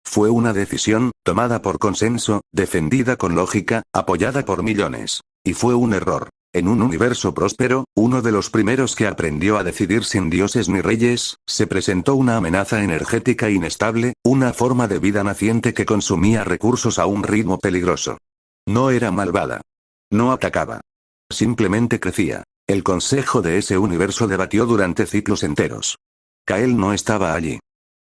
Fue una decisión, tomada por consenso, defendida con lógica, apoyada por millones. Y fue un error. En un universo próspero, uno de los primeros que aprendió a decidir sin dioses ni reyes, se presentó una amenaza energética inestable, una forma de vida naciente que consumía recursos a un ritmo peligroso. No era malvada. No atacaba. Simplemente crecía. El consejo de ese universo debatió durante ciclos enteros. Kael no estaba allí.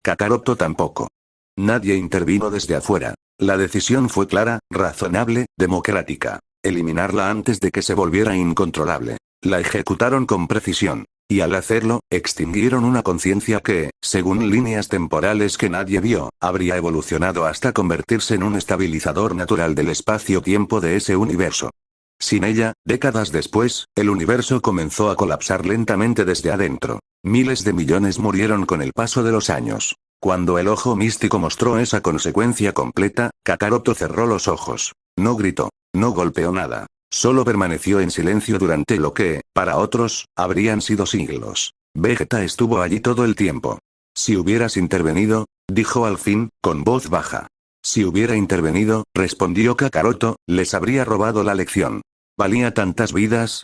Kakaroto tampoco. Nadie intervino desde afuera. La decisión fue clara, razonable, democrática. Eliminarla antes de que se volviera incontrolable. La ejecutaron con precisión. Y al hacerlo, extinguieron una conciencia que, según líneas temporales que nadie vio, habría evolucionado hasta convertirse en un estabilizador natural del espacio-tiempo de ese universo. Sin ella, décadas después, el universo comenzó a colapsar lentamente desde adentro. Miles de millones murieron con el paso de los años. Cuando el ojo místico mostró esa consecuencia completa, Kakaroto cerró los ojos. No gritó. No golpeó nada. Solo permaneció en silencio durante lo que, para otros, habrían sido siglos. Vegeta estuvo allí todo el tiempo. Si hubieras intervenido, dijo al fin, con voz baja. Si hubiera intervenido, respondió Kakaroto, les habría robado la lección. ¿Valía tantas vidas?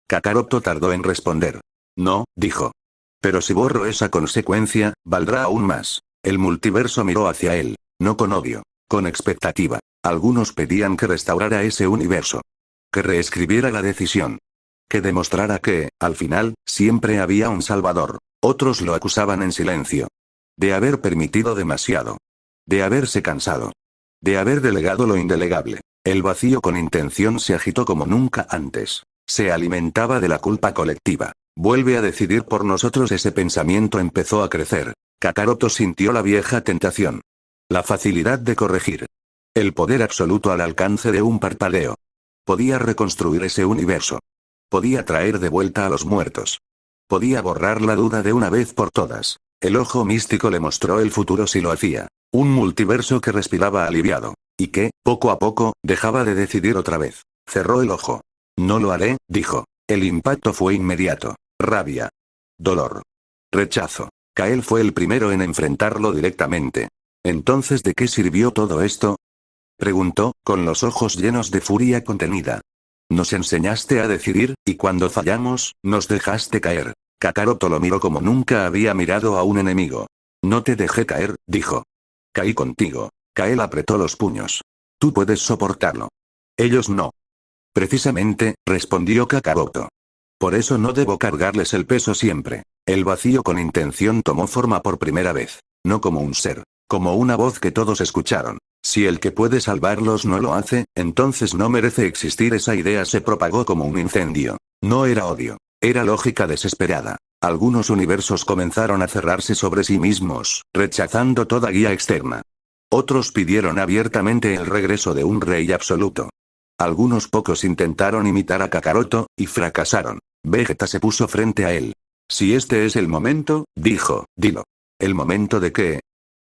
Kakaroto tardó en responder. No, dijo. Pero si borro esa consecuencia, valdrá aún más. El multiverso miró hacia él, no con odio, con expectativa. Algunos pedían que restaurara ese universo. Que reescribiera la decisión. Que demostrara que, al final, siempre había un salvador. Otros lo acusaban en silencio. De haber permitido demasiado. De haberse cansado. De haber delegado lo indelegable. El vacío con intención se agitó como nunca antes. Se alimentaba de la culpa colectiva. Vuelve a decidir por nosotros. Ese pensamiento empezó a crecer. Kakaroto sintió la vieja tentación. La facilidad de corregir. El poder absoluto al alcance de un parpadeo. Podía reconstruir ese universo. Podía traer de vuelta a los muertos. Podía borrar la duda de una vez por todas. El ojo místico le mostró el futuro si lo hacía. Un multiverso que respiraba aliviado. Y que, poco a poco, dejaba de decidir otra vez. Cerró el ojo. No lo haré, dijo. El impacto fue inmediato. Rabia. Dolor. Rechazo. Kael fue el primero en enfrentarlo directamente. ¿Entonces de qué sirvió todo esto? Preguntó, con los ojos llenos de furia contenida. Nos enseñaste a decidir, y cuando fallamos, nos dejaste caer. Kakaroto lo miró como nunca había mirado a un enemigo. No te dejé caer, dijo. Caí contigo. Kael apretó los puños. Tú puedes soportarlo. Ellos no. Precisamente, respondió Kakaroto. Por eso no debo cargarles el peso siempre. El vacío con intención tomó forma por primera vez. No como un ser. Como una voz que todos escucharon. Si el que puede salvarlos no lo hace, entonces no merece existir. Esa idea se propagó como un incendio. No era odio. Era lógica desesperada. Algunos universos comenzaron a cerrarse sobre sí mismos, rechazando toda guía externa. Otros pidieron abiertamente el regreso de un rey absoluto. Algunos pocos intentaron imitar a Kakaroto, y fracasaron. Vegeta se puso frente a él. Si este es el momento, dijo, dilo. ¿El momento de qué?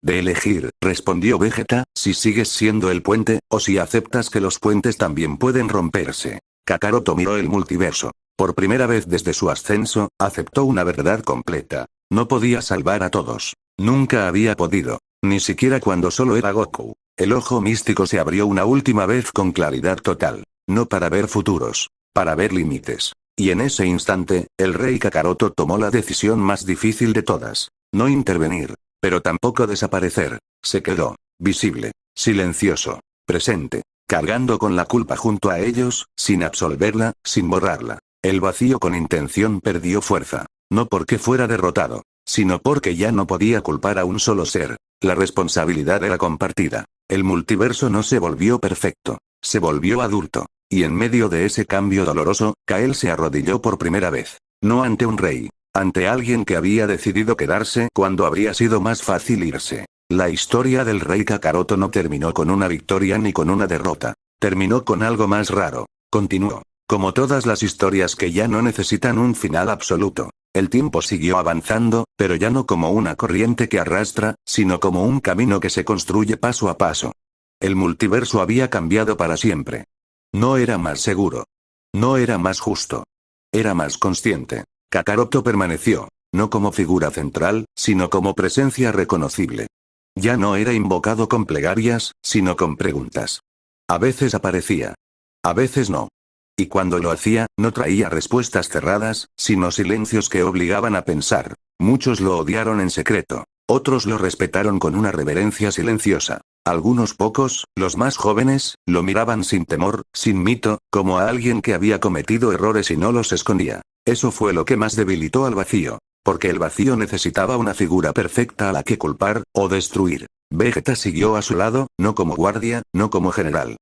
De elegir, respondió Vegeta, si sigues siendo el puente, o si aceptas que los puentes también pueden romperse. Kakaroto miró el multiverso. Por primera vez desde su ascenso, aceptó una verdad completa. No podía salvar a todos. Nunca había podido. Ni siquiera cuando solo era Goku. El ojo místico se abrió una última vez con claridad total. No para ver futuros. Para ver límites. Y en ese instante, el rey Kakaroto tomó la decisión más difícil de todas. No intervenir. Pero tampoco desaparecer. Se quedó. Visible. Silencioso. Presente. Cargando con la culpa junto a ellos, sin absolverla, sin borrarla. El vacío con intención perdió fuerza. No porque fuera derrotado, sino porque ya no podía culpar a un solo ser. La responsabilidad era compartida. El multiverso no se volvió perfecto. Se volvió adulto. Y en medio de ese cambio doloroso, Kael se arrodilló por primera vez. No ante un rey. Ante alguien que había decidido quedarse cuando habría sido más fácil irse. La historia del rey Kakaroto no terminó con una victoria ni con una derrota. Terminó con algo más raro. Continuó. Como todas las historias que ya no necesitan un final absoluto. El tiempo siguió avanzando, pero ya no como una corriente que arrastra, sino como un camino que se construye paso a paso. El multiverso había cambiado para siempre. No era más seguro. No era más justo. Era más consciente. Kakaroto permaneció, no como figura central, sino como presencia reconocible. Ya no era invocado con plegarias, sino con preguntas. A veces aparecía. A veces no. Y cuando lo hacía, no traía respuestas cerradas, sino silencios que obligaban a pensar. Muchos lo odiaron en secreto. Otros lo respetaron con una reverencia silenciosa. Algunos pocos, los más jóvenes, lo miraban sin temor, sin mito, como a alguien que había cometido errores y no los escondía. Eso fue lo que más debilitó al vacío. Porque el vacío necesitaba una figura perfecta a la que culpar, o destruir. Vegeta siguió a su lado, no como guardia, no como general.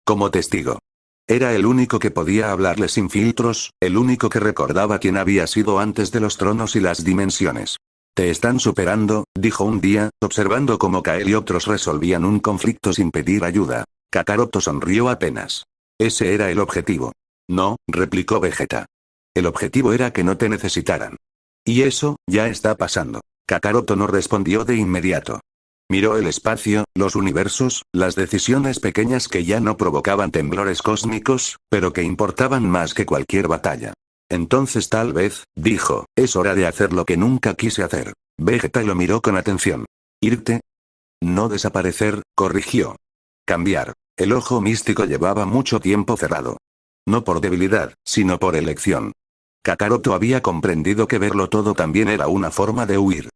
Como testigo. Era el único que podía hablarle sin filtros, el único que recordaba quién había sido antes de los tronos y las dimensiones. Te están superando, dijo un día, observando cómo Kael y otros resolvían un conflicto sin pedir ayuda. Kakaroto sonrió apenas. Ese era el objetivo. No, replicó Vegeta. El objetivo era que no te necesitaran. Y eso, ya está pasando. Kakaroto no respondió de inmediato. Miró el espacio, los universos, las decisiones pequeñas que ya no provocaban temblores cósmicos, pero que importaban más que cualquier batalla. Entonces tal vez, dijo, es hora de hacer lo que nunca quise hacer. Vegeta lo miró con atención. ¿Irte? No desaparecer, corrigió. Cambiar. El ojo místico llevaba mucho tiempo cerrado. No por debilidad, sino por elección. Kakaroto había comprendido que verlo todo también era una forma de huir.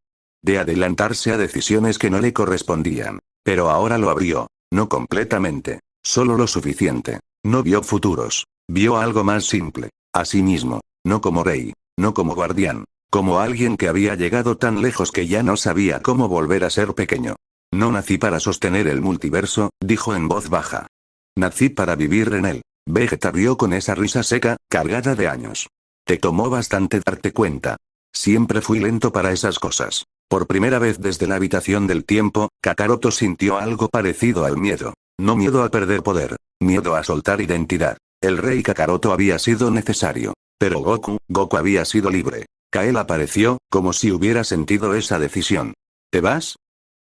De adelantarse a decisiones que no le correspondían. Pero ahora lo abrió. No completamente. Solo lo suficiente. No vio futuros. Vio algo más simple. A sí mismo. No como rey. No como guardián. Como alguien que había llegado tan lejos que ya no sabía cómo volver a ser pequeño. No nací para sostener el multiverso, dijo en voz baja. Nací para vivir en él. Vegeta rió con esa risa seca, cargada de años. Te tomó bastante darte cuenta. Siempre fui lento para esas cosas. Por primera vez desde la habitación del tiempo, Kakaroto sintió algo parecido al miedo. No miedo a perder poder. Miedo a soltar identidad. El rey Kakaroto había sido necesario. Pero Goku había sido libre. Kael apareció, como si hubiera sentido esa decisión. ¿Te vas?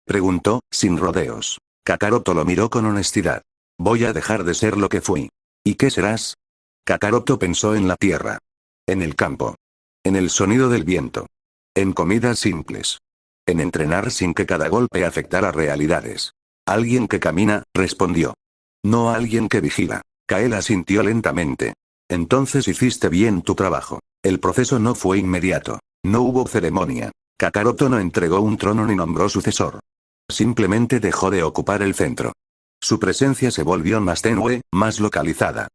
Preguntó, sin rodeos. Kakaroto lo miró con honestidad. Voy a dejar de ser lo que fui. ¿Y qué serás? Kakaroto pensó en la tierra. En el campo. En el sonido del viento. En comidas simples. En entrenar sin que cada golpe afectara realidades. Alguien que camina, respondió. No alguien que vigila. Kael asintió lentamente. Entonces hiciste bien tu trabajo. El proceso no fue inmediato. No hubo ceremonia. Kakaroto no entregó un trono ni nombró sucesor. Simplemente dejó de ocupar el centro. Su presencia se volvió más tenue, más localizada.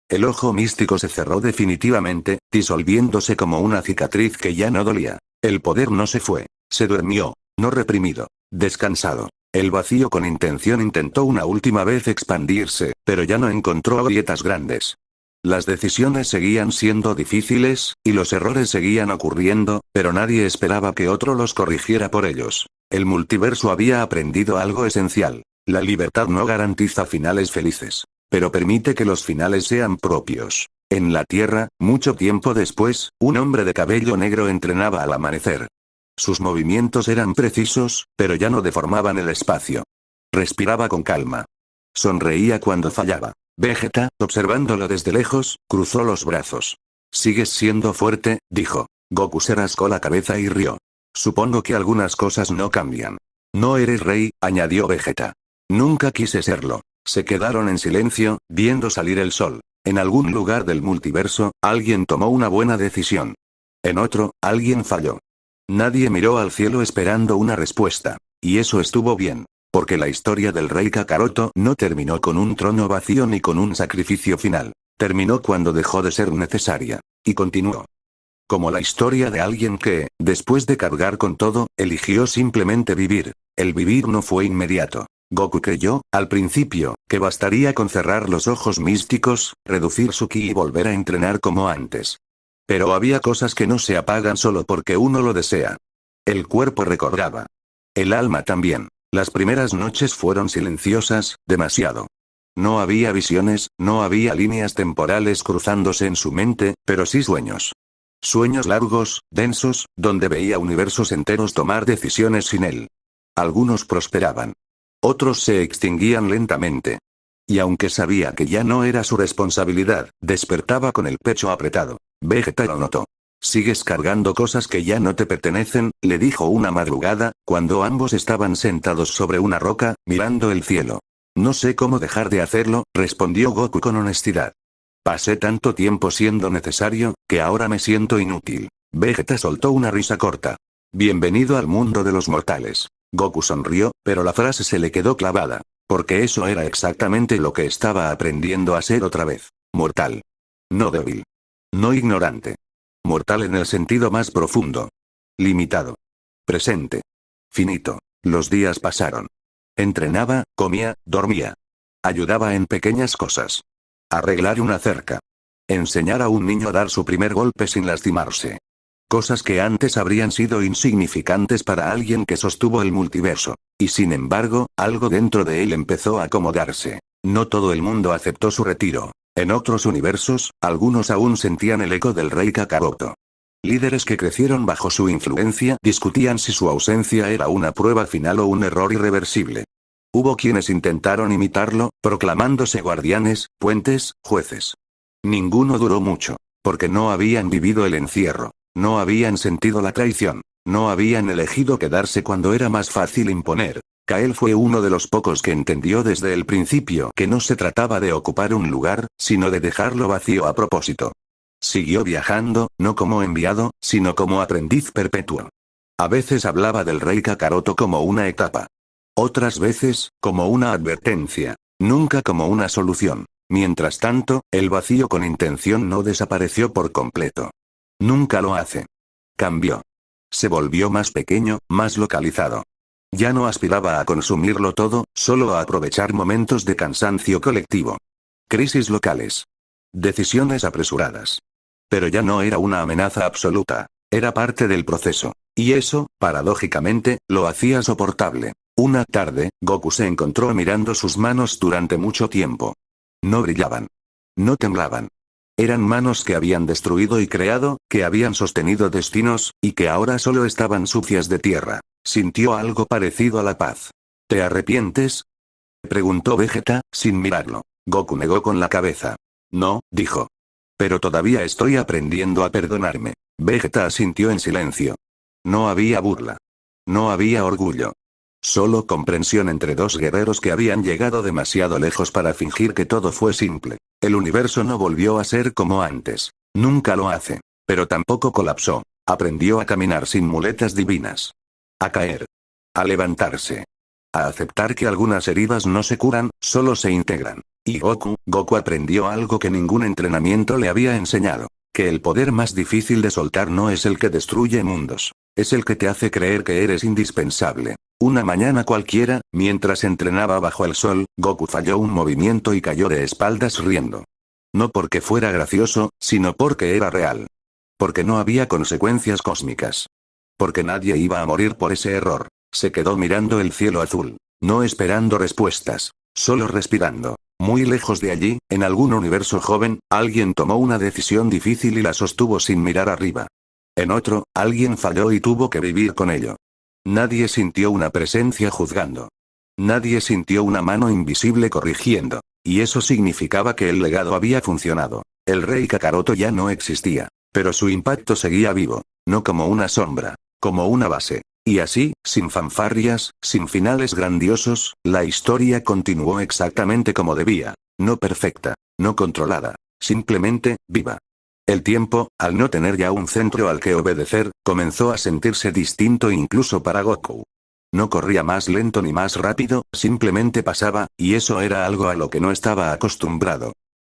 El ojo místico se cerró definitivamente, disolviéndose como una cicatriz que ya no dolía. El poder no se fue. Se durmió. No reprimido. Descansado. El vacío con intención intentó una última vez expandirse, pero ya no encontró grietas grandes. Las decisiones seguían siendo difíciles, y los errores seguían ocurriendo, pero nadie esperaba que otro los corrigiera por ellos. El multiverso había aprendido algo esencial. La libertad no garantiza finales felices, pero permite que los finales sean propios. En la Tierra, mucho tiempo después, un hombre de cabello negro entrenaba al amanecer. Sus movimientos eran precisos, pero ya no deformaban el espacio. Respiraba con calma. Sonreía cuando fallaba. Vegeta, observándolo desde lejos, cruzó los brazos. Sigues siendo fuerte, dijo. Goku se rascó la cabeza y rió. Supongo que algunas cosas no cambian. No eres rey, añadió Vegeta. Nunca quise serlo. Se quedaron en silencio, viendo salir el sol. En algún lugar del multiverso, alguien tomó una buena decisión. En otro, alguien falló. Nadie miró al cielo esperando una respuesta. Y eso estuvo bien. Porque la historia del rey Kakaroto no terminó con un trono vacío ni con un sacrificio final. Terminó cuando dejó de ser necesaria. Y continuó. Como la historia de alguien que, después de cargar con todo, eligió simplemente vivir. El vivir no fue inmediato. Goku creyó, al principio, que bastaría con cerrar los ojos místicos, reducir su ki y volver a entrenar como antes. Pero había cosas que no se apagan solo porque uno lo desea. El cuerpo recordaba. El alma también. Las primeras noches fueron silenciosas, demasiado. No había visiones, no había líneas temporales cruzándose en su mente, pero sí sueños. Sueños largos, densos, donde veía universos enteros tomar decisiones sin él. Algunos prosperaban. Otros se extinguían lentamente. Y aunque sabía que ya no era su responsabilidad, despertaba con el pecho apretado. Vegeta lo notó. Sigues cargando cosas que ya no te pertenecen, le dijo una madrugada, cuando ambos estaban sentados sobre una roca, mirando el cielo. No sé cómo dejar de hacerlo, respondió Goku con honestidad. Pasé tanto tiempo siendo necesario, que ahora me siento inútil. Vegeta soltó una risa corta. Bienvenido al mundo de los mortales. Goku sonrió, pero la frase se le quedó clavada. Porque eso era exactamente lo que estaba aprendiendo a ser otra vez. Mortal. No débil. No ignorante. Mortal en el sentido más profundo. Limitado. Presente. Finito. Los días pasaron. Entrenaba, comía, dormía. Ayudaba en pequeñas cosas. Arreglar una cerca. Enseñar a un niño a dar su primer golpe sin lastimarse. Cosas que antes habrían sido insignificantes para alguien que sostuvo el multiverso. Y sin embargo, algo dentro de él empezó a acomodarse. No todo el mundo aceptó su retiro. En otros universos, algunos aún sentían el eco del rey Kakaroto. Líderes que crecieron bajo su influencia discutían si su ausencia era una prueba final o un error irreversible. Hubo quienes intentaron imitarlo, proclamándose guardianes, puentes, jueces. Ninguno duró mucho, porque no habían vivido el encierro. No habían sentido la traición. No habían elegido quedarse cuando era más fácil imponer. Kael fue uno de los pocos que entendió desde el principio que no se trataba de ocupar un lugar, sino de dejarlo vacío a propósito. Siguió viajando, no como enviado, sino como aprendiz perpetuo. A veces hablaba del rey Kakaroto como una etapa. Otras veces, como una advertencia. Nunca como una solución. Mientras tanto, el vacío con intención no desapareció por completo. Nunca lo hace. Cambió. Se volvió más pequeño, más localizado. Ya no aspiraba a consumirlo todo, solo a aprovechar momentos de cansancio colectivo. Crisis locales. Decisiones apresuradas. Pero ya no era una amenaza absoluta. Era parte del proceso. Y eso, paradójicamente, lo hacía soportable. Una tarde, Goku se encontró mirando sus manos durante mucho tiempo. No brillaban. No temblaban. Eran manos que habían destruido y creado, que habían sostenido destinos, y que ahora solo estaban sucias de tierra. Sintió algo parecido a la paz. ¿Te arrepientes?, preguntó Vegeta, sin mirarlo. Goku negó con la cabeza. No, dijo. Pero todavía estoy aprendiendo a perdonarme. Vegeta asintió en silencio. No había burla. No había orgullo. Solo comprensión entre dos guerreros que habían llegado demasiado lejos para fingir que todo fue simple. El universo no volvió a ser como antes. Nunca lo hace. Pero tampoco colapsó. Aprendió a caminar sin muletas divinas. A caer. A levantarse. A aceptar que algunas heridas no se curan, solo se integran. Y Goku aprendió algo que ningún entrenamiento le había enseñado. Que el poder más difícil de soltar no es el que destruye mundos. Es el que te hace creer que eres indispensable. Una mañana cualquiera, mientras entrenaba bajo el sol, Goku falló un movimiento y cayó de espaldas riendo. No porque fuera gracioso, sino porque era real. Porque no había consecuencias cósmicas. Porque nadie iba a morir por ese error. Se quedó mirando el cielo azul. No esperando respuestas. Solo respirando. Muy lejos de allí, en algún universo joven, alguien tomó una decisión difícil y la sostuvo sin mirar arriba. En otro, alguien falló y tuvo que vivir con ello. Nadie sintió una presencia juzgando. Nadie sintió una mano invisible corrigiendo. Y eso significaba que el legado había funcionado. El rey Kakaroto ya no existía. Pero su impacto seguía vivo. No como una sombra. Como una base. Y así, sin fanfarrias, sin finales grandiosos, la historia continuó exactamente como debía. No perfecta. No controlada. Simplemente, viva. El tiempo, al no tener ya un centro al que obedecer, comenzó a sentirse distinto incluso para Goku. No corría más lento ni más rápido, simplemente pasaba, y eso era algo a lo que no estaba acostumbrado.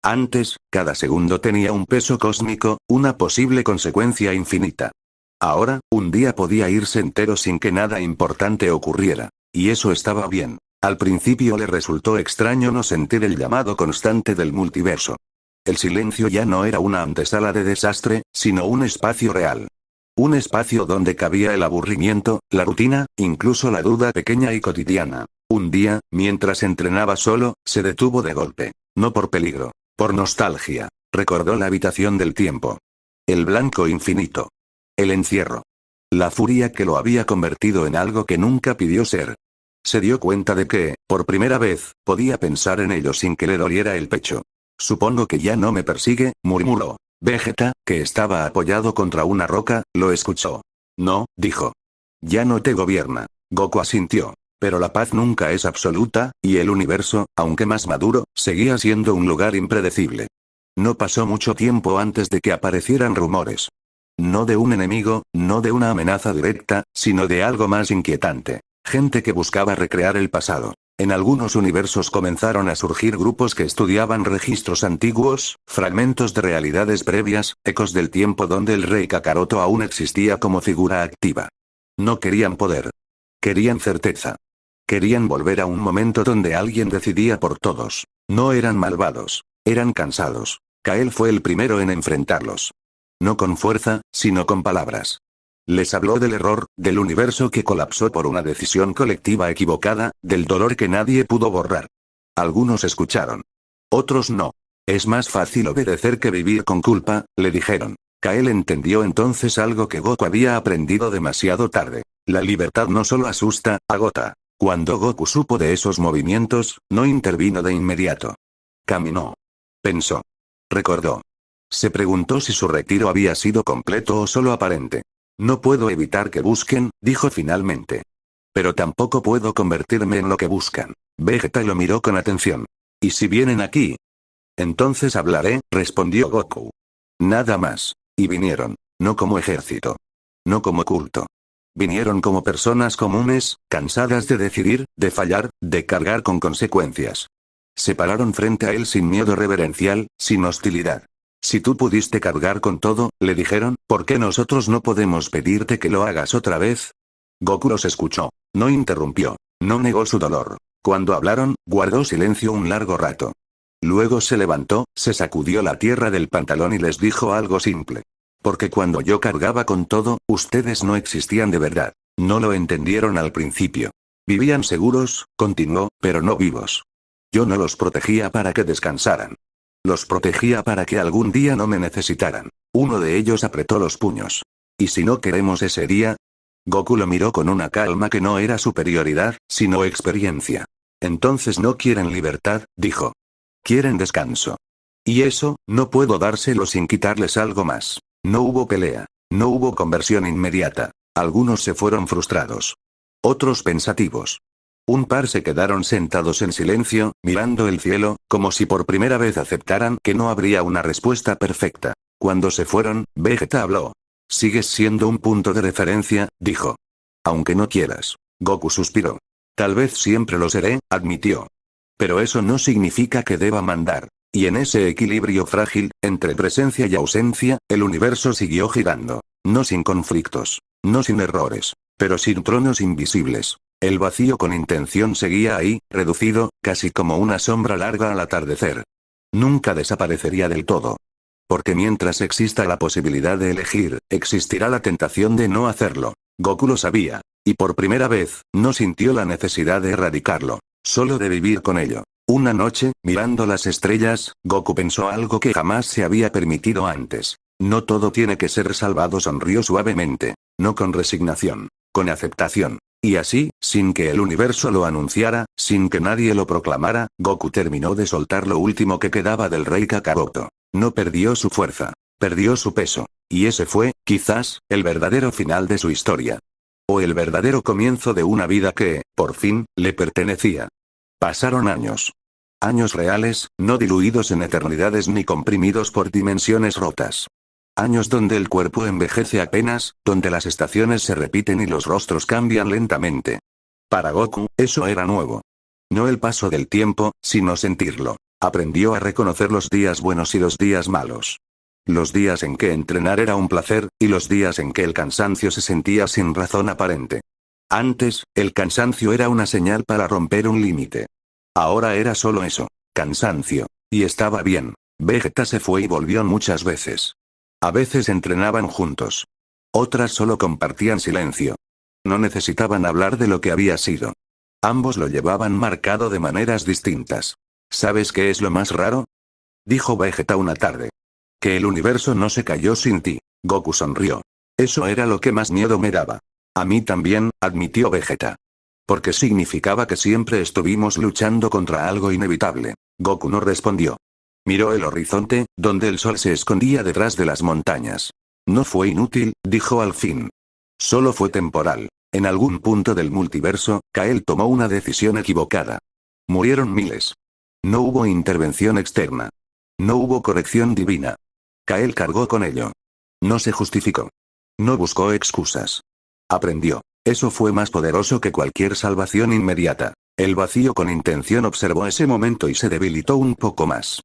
Antes, cada segundo tenía un peso cósmico, una posible consecuencia infinita. Ahora, un día podía irse entero sin que nada importante ocurriera. Y eso estaba bien. Al principio le resultó extraño no sentir el llamado constante del multiverso. El silencio ya no era una antesala de desastre, sino un espacio real. Un espacio donde cabía el aburrimiento, la rutina, incluso la duda pequeña y cotidiana. Un día, mientras entrenaba solo, se detuvo de golpe. No por peligro, por nostalgia. Recordó la habitación del tiempo. El blanco infinito. El encierro. La furia que lo había convertido en algo que nunca pidió ser. Se dio cuenta de que, por primera vez, podía pensar en ello sin que le doliera el pecho. Supongo que ya no me persigue, murmuró. Vegeta, que estaba apoyado contra una roca, lo escuchó. No, dijo. Ya no te gobierna. Goku asintió. Pero la paz nunca es absoluta, y el universo, aunque más maduro, seguía siendo un lugar impredecible. No pasó mucho tiempo antes de que aparecieran rumores. No de un enemigo, no de una amenaza directa, sino de algo más inquietante. Gente que buscaba recrear el pasado. En algunos universos comenzaron a surgir grupos que estudiaban registros antiguos, fragmentos de realidades previas, ecos del tiempo donde el rey Kakaroto aún existía como figura activa. No querían poder. Querían certeza. Querían volver a un momento donde alguien decidía por todos. No eran malvados. Eran cansados. Kael fue el primero en enfrentarlos. No con fuerza, sino con palabras. Les habló del error, del universo que colapsó por una decisión colectiva equivocada, del dolor que nadie pudo borrar. Algunos escucharon. Otros no. Es más fácil obedecer que vivir con culpa, le dijeron. Kael entendió entonces algo que Goku había aprendido demasiado tarde. La libertad no solo asusta, agota. Cuando Goku supo de esos movimientos, no intervino de inmediato. Caminó. Pensó. Recordó. Se preguntó si su retiro había sido completo o solo aparente. No puedo evitar que busquen, dijo finalmente. Pero tampoco puedo convertirme en lo que buscan. Vegeta lo miró con atención. ¿Y si vienen aquí? Entonces hablaré, respondió Goku. Nada más. Y vinieron. No como ejército. No como culto. Vinieron como personas comunes, cansadas de decidir, de fallar, de cargar con consecuencias. Se pararon frente a él sin miedo reverencial, sin hostilidad. Si tú pudiste cargar con todo, le dijeron, ¿por qué nosotros no podemos pedirte que lo hagas otra vez? Goku los escuchó. No interrumpió. No negó su dolor. Cuando hablaron, guardó silencio un largo rato. Luego se levantó, se sacudió la tierra del pantalón y les dijo algo simple. Porque cuando yo cargaba con todo, ustedes no existían de verdad. No lo entendieron al principio. Vivían seguros, continuó, pero no vivos. Yo no los protegía para que descansaran. Los protegía para que algún día no me necesitaran. Uno de ellos apretó los puños. ¿Y si no queremos ese día? Goku lo miró con una calma que no era superioridad, sino experiencia. Entonces no quieren libertad, dijo. Quieren descanso. Y eso, no puedo dárselo sin quitarles algo más. No hubo pelea. No hubo conversión inmediata. Algunos se fueron frustrados. Otros pensativos. Un par se quedaron sentados en silencio, mirando el cielo, como si por primera vez aceptaran que no habría una respuesta perfecta. Cuando se fueron, Vegeta habló. Sigues siendo un punto de referencia, dijo. Aunque no quieras. Goku suspiró. Tal vez siempre lo seré, admitió. Pero eso no significa que deba mandar. Y en ese equilibrio frágil, entre presencia y ausencia, el universo siguió girando. No sin conflictos. No sin errores. Pero sin tronos invisibles. El vacío con intención seguía ahí, reducido, casi como una sombra larga al atardecer. Nunca desaparecería del todo. Porque mientras exista la posibilidad de elegir, existirá la tentación de no hacerlo. Goku lo sabía. Y por primera vez, no sintió la necesidad de erradicarlo. Solo de vivir con ello. Una noche, mirando las estrellas, Goku pensó algo que jamás se había permitido antes. No todo tiene que ser salvado, sonrió suavemente. No con resignación. Con aceptación. Y así, sin que el universo lo anunciara, sin que nadie lo proclamara, Goku terminó de soltar lo último que quedaba del rey Kakaroto. No perdió su fuerza. Perdió su peso. Y ese fue, quizás, el verdadero final de su historia. O el verdadero comienzo de una vida que, por fin, le pertenecía. Pasaron años. Años reales, no diluidos en eternidades ni comprimidos por dimensiones rotas. Años donde el cuerpo envejece apenas, donde las estaciones se repiten y los rostros cambian lentamente. Para Goku, eso era nuevo. No el paso del tiempo, sino sentirlo. Aprendió a reconocer los días buenos y los días malos. Los días en que entrenar era un placer, y los días en que el cansancio se sentía sin razón aparente. Antes, el cansancio era una señal para romper un límite. Ahora era solo eso, cansancio. Y estaba bien. Vegeta se fue y volvió muchas veces. A veces entrenaban juntos. Otras solo compartían silencio. No necesitaban hablar de lo que había sido. Ambos lo llevaban marcado de maneras distintas. ¿Sabes qué es lo más raro? Dijo Vegeta una tarde. Que el universo no se cayó sin ti. Goku sonrió. Eso era lo que más miedo me daba. A mí también, admitió Vegeta. Porque significaba que siempre estuvimos luchando contra algo inevitable. Goku no respondió. Miró el horizonte, donde el sol se escondía detrás de las montañas. No fue inútil, dijo al fin. Solo fue temporal. En algún punto del multiverso, Kael tomó una decisión equivocada. Murieron miles. No hubo intervención externa. No hubo corrección divina. Kael cargó con ello. No se justificó. No buscó excusas. Aprendió. Eso fue más poderoso que cualquier salvación inmediata. El vacío con intención observó ese momento y se debilitó un poco más.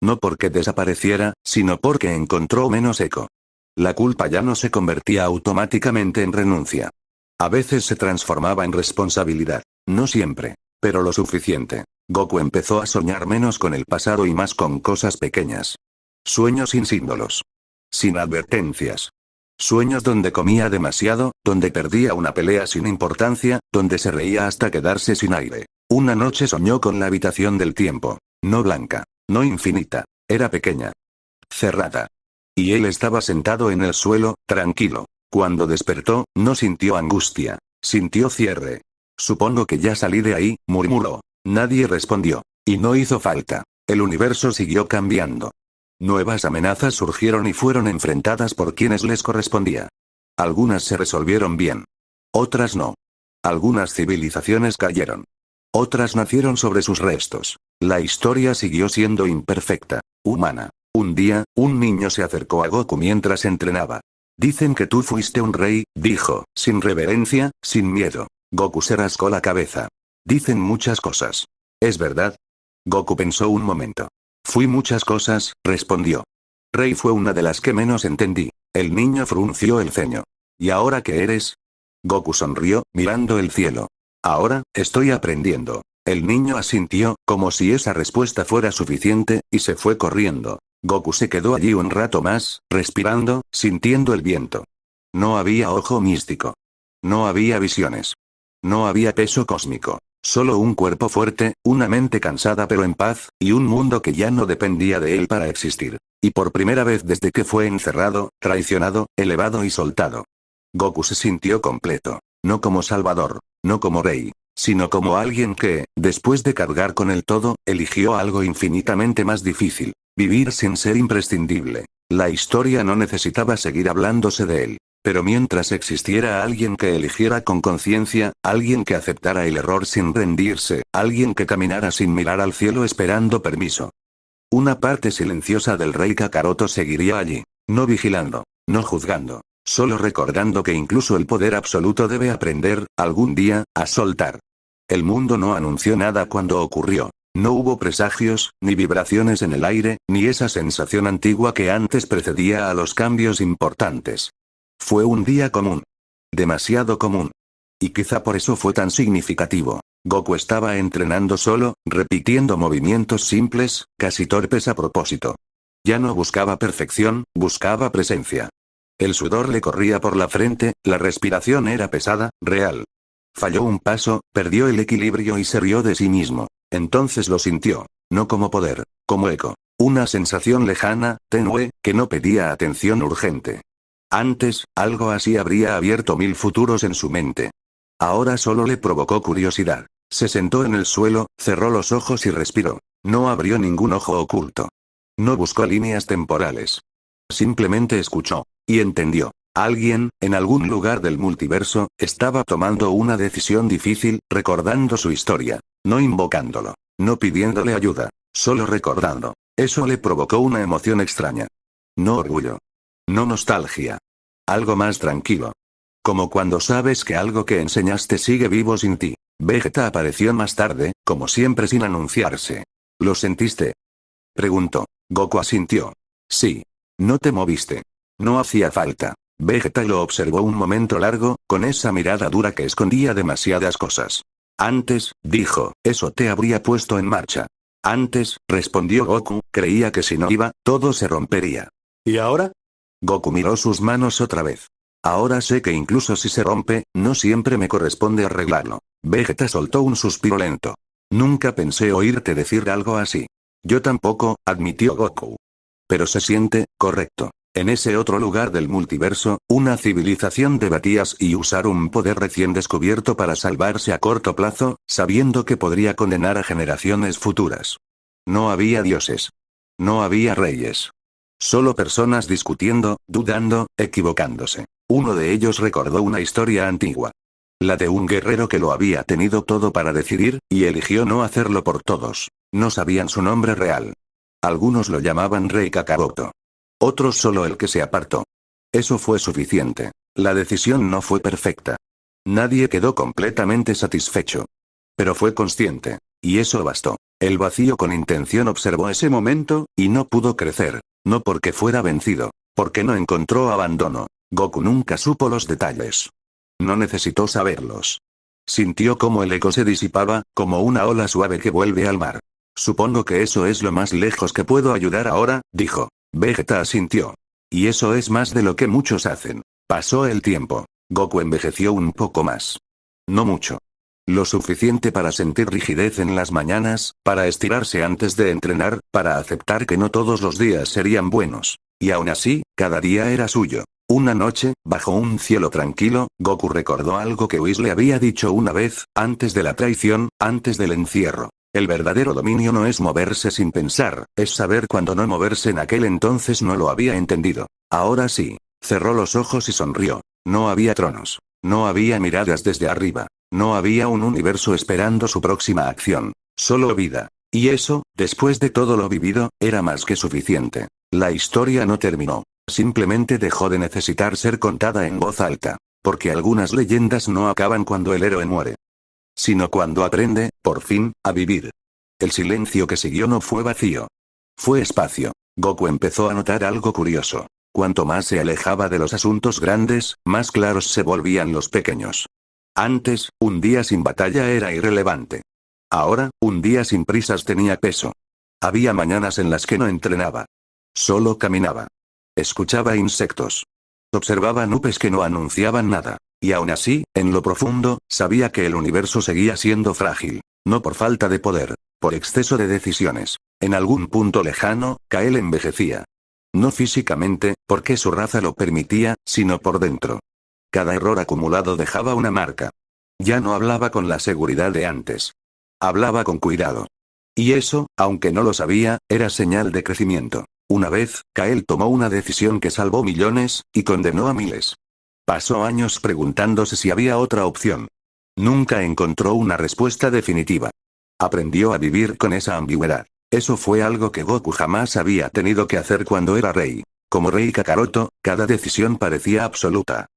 No porque desapareciera, sino porque encontró menos eco. La culpa ya no se convertía automáticamente en renuncia. A veces se transformaba en responsabilidad. No siempre, pero lo suficiente. Goku empezó a soñar menos con el pasado y más con cosas pequeñas. Sueños sin símbolos. Sin advertencias. Sueños donde comía demasiado, donde perdía una pelea sin importancia, donde se reía hasta quedarse sin aire. Una noche soñó con la habitación del tiempo. No blanca, no infinita, era pequeña. Cerrada. Y él estaba sentado en el suelo, tranquilo. Cuando despertó, no sintió angustia. Sintió cierre. Supongo que ya salí de ahí, murmuró. Nadie respondió. Y no hizo falta. El universo siguió cambiando. Nuevas amenazas surgieron y fueron enfrentadas por quienes les correspondía. Algunas se resolvieron bien. Otras no. Algunas civilizaciones cayeron. Otras nacieron sobre sus restos. La historia siguió siendo imperfecta, humana. Un día, un niño se acercó a Goku mientras entrenaba. Dicen que tú fuiste un rey, dijo, sin reverencia, sin miedo. Goku se rascó la cabeza. Dicen muchas cosas. ¿Es verdad? Goku pensó un momento. Fui muchas cosas, respondió. Rey fue una de las que menos entendí. El niño frunció el ceño. ¿Y ahora qué eres? Goku sonrió, mirando el cielo. Ahora, estoy aprendiendo. El niño asintió, como si esa respuesta fuera suficiente, y se fue corriendo. Goku se quedó allí un rato más, respirando, sintiendo el viento. No había ojo místico. No había visiones. No había peso cósmico. Solo un cuerpo fuerte, una mente cansada pero en paz, y un mundo que ya no dependía de él para existir. Y por primera vez desde que fue encerrado, traicionado, elevado y soltado. Goku se sintió completo. No como salvador, no como rey, sino como alguien que, después de cargar con el todo, eligió algo infinitamente más difícil. Vivir sin ser imprescindible. La historia no necesitaba seguir hablándose de él. Pero mientras existiera alguien que eligiera con conciencia, alguien que aceptara el error sin rendirse, alguien que caminara sin mirar al cielo esperando permiso. Una parte silenciosa del rey Kakaroto seguiría allí, no vigilando, no juzgando, solo recordando que incluso el poder absoluto debe aprender, algún día, a soltar. El mundo no anunció nada cuando ocurrió. No hubo presagios, ni vibraciones en el aire, ni esa sensación antigua que antes precedía a los cambios importantes. Fue un día común. Demasiado común. Y quizá por eso fue tan significativo. Goku estaba entrenando solo, repitiendo movimientos simples, casi torpes a propósito. Ya no buscaba perfección, buscaba presencia. El sudor le corría por la frente, la respiración era pesada, real. Falló un paso, perdió el equilibrio y se rió de sí mismo. Entonces lo sintió. No como poder, como eco. Una sensación lejana, tenue, que no pedía atención urgente. Antes, algo así habría abierto 1000 futuros en su mente. Ahora solo le provocó curiosidad. Se sentó en el suelo, cerró los ojos y respiró. No abrió ningún ojo oculto. No buscó líneas temporales. Simplemente escuchó. Y entendió. Alguien, en algún lugar del multiverso, estaba tomando una decisión difícil, recordando su historia. No invocándolo. No pidiéndole ayuda. Solo recordando. Eso le provocó una emoción extraña. No orgullo. No nostalgia. Algo más tranquilo. Como cuando sabes que algo que enseñaste sigue vivo sin ti. Vegeta apareció más tarde, como siempre sin anunciarse. ¿Lo sentiste? Preguntó. Goku asintió. Sí. No te moviste. No hacía falta. Vegeta lo observó un momento largo, con esa mirada dura que escondía demasiadas cosas. Antes, dijo, eso te habría puesto en marcha. Antes, respondió Goku, creía que si no iba, todo se rompería. ¿Y ahora? Goku miró sus manos otra vez. Ahora sé que incluso si se rompe, no siempre me corresponde arreglarlo. Vegeta soltó un suspiro lento. Nunca pensé oírte decir algo así. Yo tampoco, admitió Goku. Pero se siente, correcto. En ese otro lugar del multiverso, una civilización debatías y usar un poder recién descubierto para salvarse a corto plazo, sabiendo que podría condenar a generaciones futuras. No había dioses. No había reyes. Solo personas discutiendo, dudando, equivocándose. Uno de ellos recordó una historia antigua. La de un guerrero que lo había tenido todo para decidir, y eligió no hacerlo por todos. No sabían su nombre real. Algunos lo llamaban Rey Kakaroto. Otros solo el que se apartó. Eso fue suficiente. La decisión no fue perfecta. Nadie quedó completamente satisfecho. pero fue consciente. Y eso bastó. El vacío con intención observó ese momento, y no pudo crecer. No porque fuera vencido. Porque no encontró abandono. Goku nunca supo los detalles. No necesitó saberlos. Sintió como el eco se disipaba, como una ola suave que vuelve al mar. Supongo que eso es lo más lejos que puedo ayudar ahora, dijo. Vegeta asintió. Y eso es más de lo que muchos hacen. Pasó el tiempo. Goku envejeció un poco más. No mucho. Lo suficiente para sentir rigidez en las mañanas, para estirarse antes de entrenar, para aceptar que no todos los días serían buenos. Y aún así, cada día era suyo. Una noche, bajo un cielo tranquilo, Goku recordó algo que Whis le había dicho una vez, antes de la traición, antes del encierro. El verdadero dominio no es moverse sin pensar, es saber cuándo no moverse. En aquel entonces no lo había entendido. Ahora sí. Cerró los ojos y sonrió. No había tronos. No había miradas desde arriba. No había un universo esperando su próxima acción. Solo vida. Y eso, después de todo lo vivido, era más que suficiente. La historia no terminó. Simplemente dejó de necesitar ser contada en voz alta. Porque algunas leyendas no acaban cuando el héroe muere. Sino cuando aprende, por fin, a vivir. El silencio que siguió no fue vacío. Fue espacio. Goku empezó a notar algo curioso. Cuanto más se alejaba de los asuntos grandes, más claros se volvían los pequeños. Antes, un día sin batalla era irrelevante. Ahora, un día sin prisas tenía peso. Había mañanas en las que no entrenaba. Solo caminaba. Escuchaba insectos. Observaba nubes que no anunciaban nada. Y aún así, en lo profundo, sabía que el universo seguía siendo frágil. No por falta de poder, por exceso de decisiones. En algún punto lejano, Kael envejecía. No físicamente, porque su raza lo permitía, sino por dentro. Cada error acumulado dejaba una marca. Ya no hablaba con la seguridad de antes. Hablaba con cuidado. Y eso, aunque no lo sabía, era señal de crecimiento. Una vez, Kael tomó una decisión que salvó millones, y condenó a miles. Pasó años preguntándose si había otra opción. Nunca encontró una respuesta definitiva. Aprendió a vivir con esa ambigüedad. Eso fue algo que Goku jamás había tenido que hacer cuando era rey. Como rey Kakaroto, cada decisión parecía absoluta.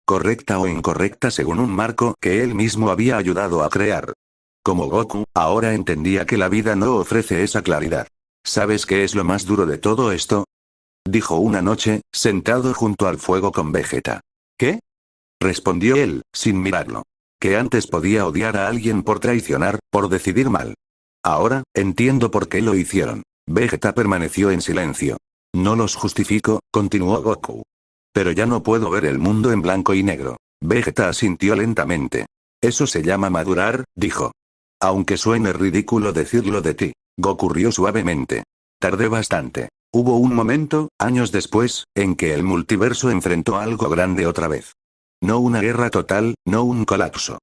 Correcta o incorrecta según un marco que él mismo había ayudado a crear. Como Goku, ahora entendía que la vida no ofrece esa claridad. ¿Sabes qué es lo más duro de todo esto? Dijo una noche, sentado junto al fuego con Vegeta. ¿Qué? Respondió él, sin mirarlo. Que antes podía odiar a alguien por traicionar, por decidir mal. Ahora, entiendo por qué lo hicieron. Vegeta permaneció en silencio. No los justifico, continuó Goku. Pero ya no puedo ver el mundo en blanco y negro. Vegeta asintió lentamente. Eso se llama madurar, dijo. Aunque suene ridículo decirlo de ti. Goku rió suavemente. Tardé bastante. Hubo un momento, años después, en que el multiverso enfrentó algo grande otra vez. No una guerra total, no un colapso.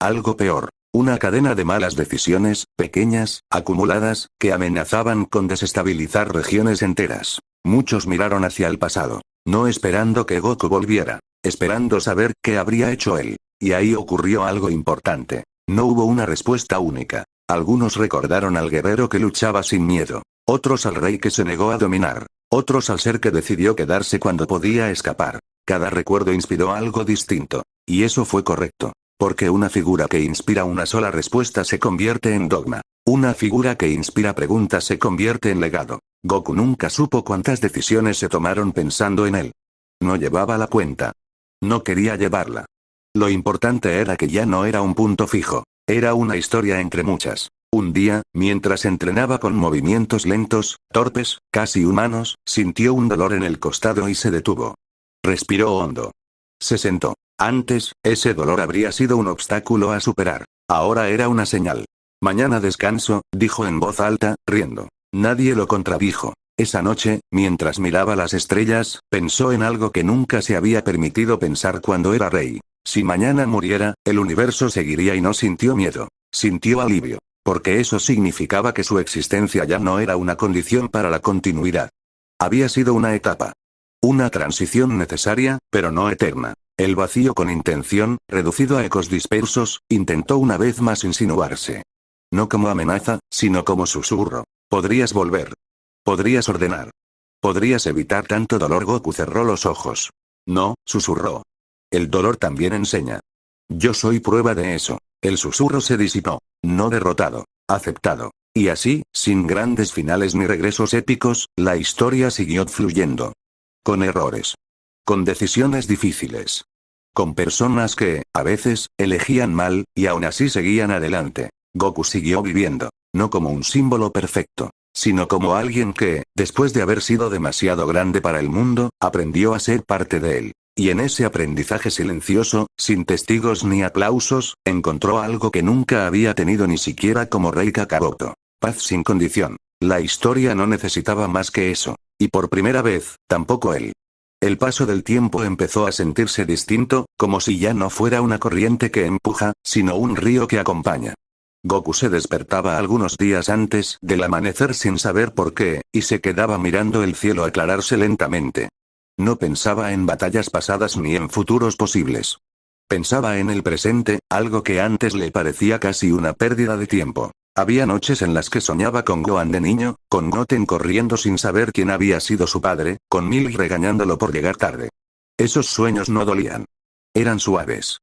Algo peor. Una cadena de malas decisiones, pequeñas, acumuladas, que amenazaban con desestabilizar regiones enteras. Muchos miraron hacia el pasado. No esperando que Goku volviera. Esperando saber qué habría hecho él. Y ahí ocurrió algo importante. No hubo una respuesta única. Algunos recordaron al guerrero que luchaba sin miedo. Otros al rey que se negó a dominar. Otros al ser que decidió quedarse cuando podía escapar. Cada recuerdo inspiró algo distinto. Y eso fue correcto. Porque una figura que inspira una sola respuesta se convierte en dogma. Una figura que inspira preguntas se convierte en legado. Goku nunca supo cuántas decisiones se tomaron pensando en él. No llevaba la cuenta. No quería llevarla. Lo importante era que ya no era un punto fijo. Era una historia entre muchas. Un día, mientras entrenaba con movimientos lentos, torpes, casi humanos, sintió un dolor en el costado y se detuvo. Respiró hondo. Se sentó. Antes, ese dolor habría sido un obstáculo a superar. Ahora era una señal. Mañana descanso, dijo en voz alta, riendo. Nadie lo contradijo. Esa noche, mientras miraba las estrellas, pensó en algo que nunca se había permitido pensar cuando era rey. Si mañana muriera, el universo seguiría y no sintió miedo. Sintió alivio. Porque eso significaba que su existencia ya no era una condición para la continuidad. Había sido una etapa. Una transición necesaria, pero no eterna. El vacío con intención, reducido a ecos dispersos, intentó una vez más insinuarse. No como amenaza, sino como susurro. Podrías volver. Podrías ordenar. Podrías evitar tanto dolor. Goku cerró los ojos. No, susurró. El dolor también enseña. Yo soy prueba de eso. El susurro se disipó. No derrotado. Aceptado. Y así, sin grandes finales ni regresos épicos, la historia siguió fluyendo. Con errores. Con decisiones difíciles. Con personas que, a veces, elegían mal, y aún así seguían adelante. Goku siguió viviendo. No como un símbolo perfecto, sino como alguien que, después de haber sido demasiado grande para el mundo, aprendió a ser parte de él. Y en ese aprendizaje silencioso, sin testigos ni aplausos, encontró algo que nunca había tenido ni siquiera como Rey Kakaroto. Paz sin condición. La historia no necesitaba más que eso. Y por primera vez, tampoco él. El paso del tiempo empezó a sentirse distinto, como si ya no fuera una corriente que empuja, sino un río que acompaña. Goku se despertaba algunos días antes del amanecer sin saber por qué, y se quedaba mirando el cielo aclararse lentamente. No pensaba en batallas pasadas ni en futuros posibles. Pensaba en el presente, algo que antes le parecía casi una pérdida de tiempo. Había noches en las que soñaba con Gohan de niño, con Goten corriendo sin saber quién había sido su padre, con Milk regañándolo por llegar tarde. Esos sueños no dolían. Eran suaves.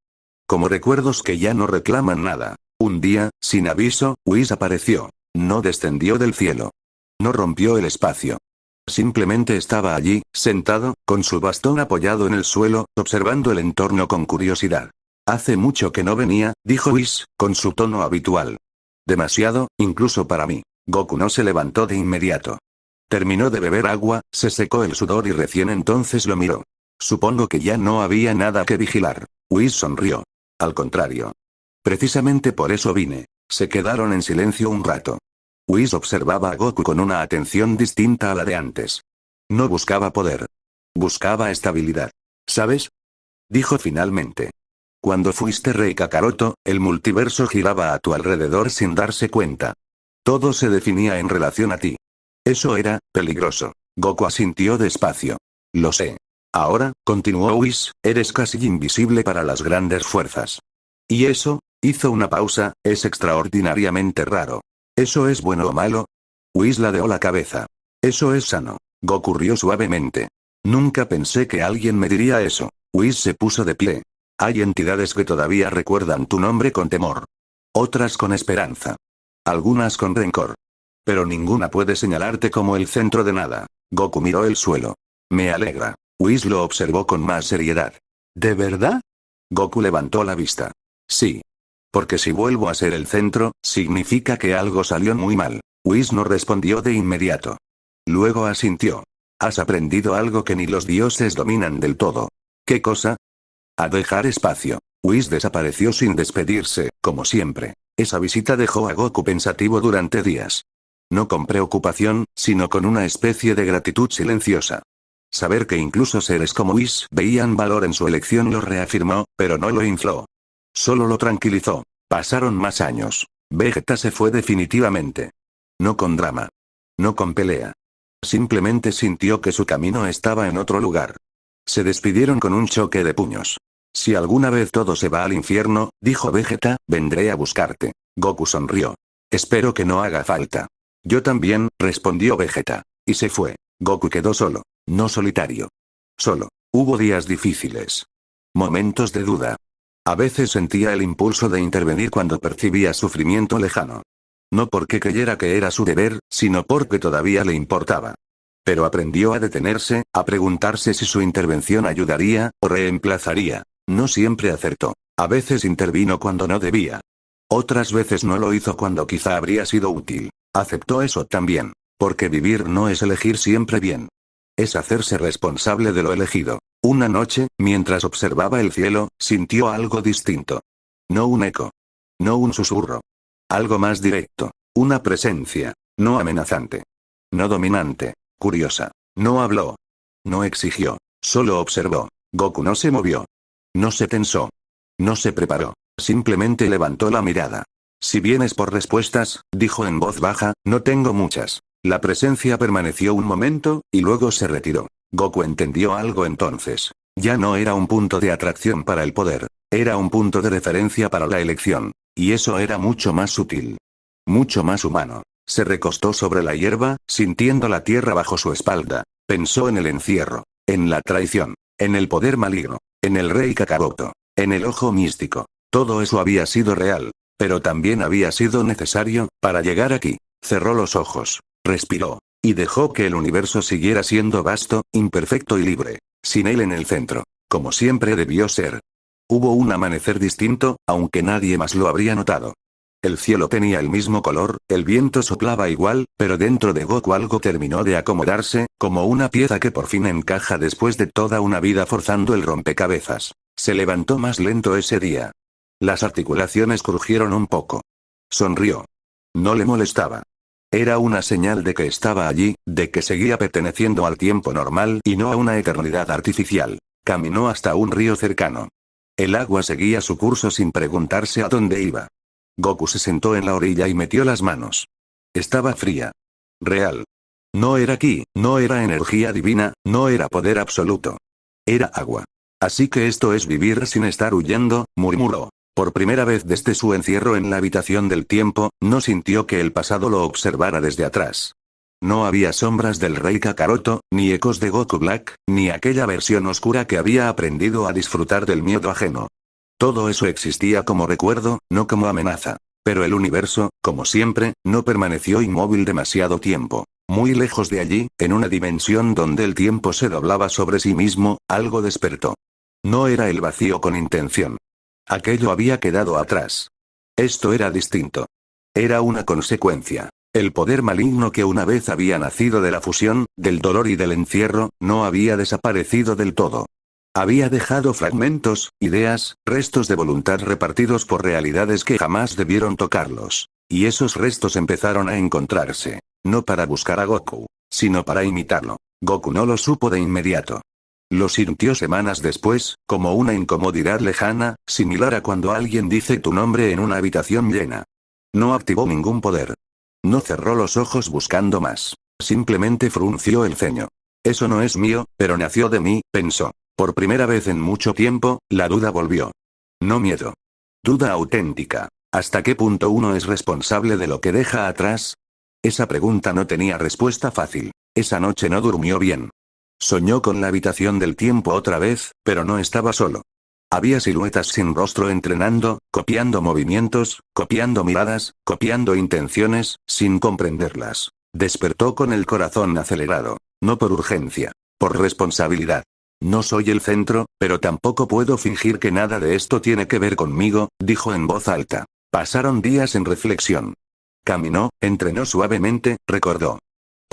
Como recuerdos que ya no reclaman nada. Un día, sin aviso, Whis apareció. No descendió del cielo. No rompió el espacio. Simplemente estaba allí, sentado, con su bastón apoyado en el suelo, observando el entorno con curiosidad. Hace mucho que no venía, dijo Whis, con su tono habitual. Demasiado, incluso para mí. Goku no se levantó de inmediato. Terminó de beber agua, se secó el sudor y recién entonces lo miró. Supongo que ya no había nada que vigilar. Whis sonrió. Al contrario. Precisamente por eso vine. Se quedaron en silencio un rato. Whis observaba a Goku con una atención distinta a la de antes. No buscaba poder. Buscaba estabilidad. ¿Sabes? Dijo finalmente. Cuando fuiste Rey Kakaroto, el multiverso giraba a tu alrededor sin darse cuenta. Todo se definía en relación a ti. Eso era peligroso. Goku asintió despacio. Lo sé. Ahora, continuó Whis, eres casi invisible para las grandes fuerzas. ¿Y eso? Hizo una pausa, es extraordinariamente raro. ¿Eso es bueno o malo? Whis ladeó la cabeza. Eso es sano. Goku rió suavemente. Nunca pensé que alguien me diría eso. Whis se puso de pie. Hay entidades que todavía recuerdan tu nombre con temor. Otras con esperanza. Algunas con rencor. Pero ninguna puede señalarte como el centro de nada. Goku miró el suelo. Me alegra. Whis lo observó con más seriedad. ¿De verdad? Goku levantó la vista. Sí. Porque si vuelvo a ser el centro, significa que algo salió muy mal. Whis no respondió de inmediato. Luego asintió. Has aprendido algo que ni los dioses dominan del todo. ¿Qué cosa? A dejar espacio. Whis desapareció sin despedirse, como siempre. Esa visita dejó a Goku pensativo durante días. No con preocupación, sino con una especie de gratitud silenciosa. Saber que incluso seres como Whis veían valor en su elección lo reafirmó, pero no lo infló. Solo lo tranquilizó. Pasaron más años. Vegeta se fue definitivamente. No con drama. No con pelea. Simplemente sintió que su camino estaba en otro lugar. Se despidieron con un choque de puños. Si alguna vez todo se va al infierno, dijo Vegeta, vendré a buscarte. Goku sonrió. Espero que no haga falta. Yo también, respondió Vegeta. Y se fue. Goku quedó solo. No solitario. Solo. Hubo días difíciles. Momentos de duda. A veces sentía el impulso de intervenir cuando percibía sufrimiento lejano. No porque creyera que era su deber, sino porque todavía le importaba. Pero aprendió a detenerse, a preguntarse si su intervención ayudaría, o reemplazaría. No siempre acertó. A veces intervino cuando no debía. Otras veces no lo hizo cuando quizá habría sido útil. Aceptó eso también. Porque vivir no es elegir siempre bien. Es hacerse responsable de lo elegido. Una noche, mientras observaba el cielo, sintió algo distinto. No un eco. No un susurro. Algo más directo. Una presencia. No amenazante. No dominante. Curiosa. No habló. No exigió. Solo observó. Goku no se movió. No se tensó. No se preparó. Simplemente levantó la mirada. Si vienes por respuestas, dijo en voz baja, no tengo muchas. La presencia permaneció un momento, y luego se retiró. Goku entendió algo entonces. Ya no era un punto de atracción para el poder. Era un punto de referencia para la elección. Y eso era mucho más sutil. Mucho más humano. Se recostó sobre la hierba, sintiendo la tierra bajo su espalda. Pensó en el encierro. En la traición. En el poder maligno. En el rey Kakaroto. En el ojo místico. Todo eso había sido real. Pero también había sido necesario, para llegar aquí. Cerró los ojos. Respiró. Y dejó que el universo siguiera siendo vasto, imperfecto y libre. Sin él en el centro. Como siempre debió ser. Hubo un amanecer distinto, aunque nadie más lo habría notado. El cielo tenía el mismo color, el viento soplaba igual, pero dentro de Goku algo terminó de acomodarse, como una pieza que por fin encaja después de toda una vida forzando el rompecabezas. Se levantó más lento ese día. Las articulaciones crujieron un poco. Sonrió. No le molestaba. Era una señal de que estaba allí, de que seguía perteneciendo al tiempo normal y no a una eternidad artificial. Caminó hasta un río cercano. El agua seguía su curso sin preguntarse a dónde iba. Goku se sentó en la orilla y metió las manos. Estaba fría. Real. No era ki, no era energía divina, no era poder absoluto. Era agua. Así que esto es vivir sin estar huyendo, murmuró. Por primera vez desde su encierro en la habitación del tiempo, no sintió que el pasado lo observara desde atrás. No había sombras del rey Kakaroto, ni ecos de Goku Black, ni aquella versión oscura que había aprendido a disfrutar del miedo ajeno. Todo eso existía como recuerdo, no como amenaza. Pero el universo, como siempre, no permaneció inmóvil demasiado tiempo. Muy lejos de allí, en una dimensión donde el tiempo se doblaba sobre sí mismo, algo despertó. No era el vacío con intención. Aquello había quedado atrás. Esto era distinto. Era una consecuencia. El poder maligno que una vez había nacido de la fusión, del dolor y del encierro, no había desaparecido del todo. Había dejado fragmentos, ideas, restos de voluntad repartidos por realidades que jamás debieron tocarlos. Y esos restos empezaron a encontrarse. No para buscar a Goku, sino para imitarlo. Goku no lo supo de inmediato. Lo sintió semanas después, como una incomodidad lejana, similar a cuando alguien dice tu nombre en una habitación llena. No activó ningún poder. No cerró los ojos buscando más. Simplemente frunció el ceño. Eso no es mío, pero nació de mí, pensó. Por primera vez en mucho tiempo, la duda volvió. No miedo. Duda auténtica. ¿Hasta qué punto uno es responsable de lo que deja atrás? Esa pregunta no tenía respuesta fácil. Esa noche no durmió bien. Soñó con la habitación del tiempo otra vez, pero no estaba solo. Había siluetas sin rostro entrenando, copiando movimientos, copiando miradas, copiando intenciones, sin comprenderlas. Despertó con el corazón acelerado. No por urgencia. Por responsabilidad. No soy el centro, pero tampoco puedo fingir que nada de esto tiene que ver conmigo, dijo en voz alta. Pasaron días en reflexión. Caminó, entrenó suavemente, recordó.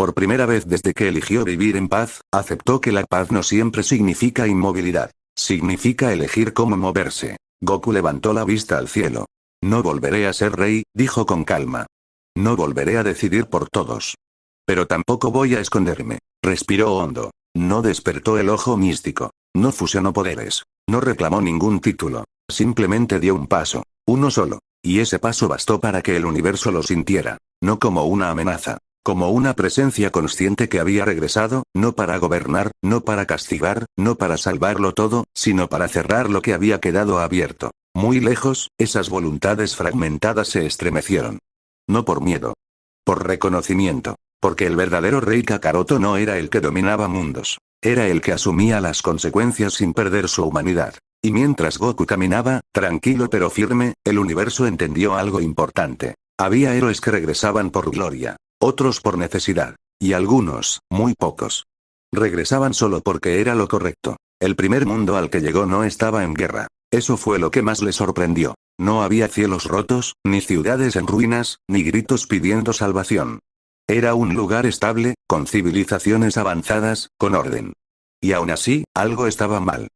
Por primera vez desde que eligió vivir en paz, aceptó que la paz no siempre significa inmovilidad. Significa elegir cómo moverse. Goku levantó la vista al cielo. No volveré a ser rey, dijo con calma. No volveré a decidir por todos. Pero tampoco voy a esconderme. Respiró hondo. No despertó el ojo místico. No fusionó poderes. No reclamó ningún título. Simplemente dio un paso. Uno solo. Y ese paso bastó para que el universo lo sintiera. No como una amenaza. Como una presencia consciente que había regresado, no para gobernar, no para castigar, no para salvarlo todo, sino para cerrar lo que había quedado abierto. Muy lejos, esas voluntades fragmentadas se estremecieron. No por miedo. Por reconocimiento. Porque el verdadero rey Kakaroto no era el que dominaba mundos. Era el que asumía las consecuencias sin perder su humanidad. Y mientras Goku caminaba, tranquilo pero firme, el universo entendió algo importante. Había héroes que regresaban por gloria. Otros por necesidad. Y algunos, muy pocos. Regresaban solo porque era lo correcto. El primer mundo al que llegó no estaba en guerra. Eso fue lo que más le sorprendió. No había cielos rotos, ni ciudades en ruinas, ni gritos pidiendo salvación. Era un lugar estable, con civilizaciones avanzadas, con orden. Y aún así, algo estaba mal.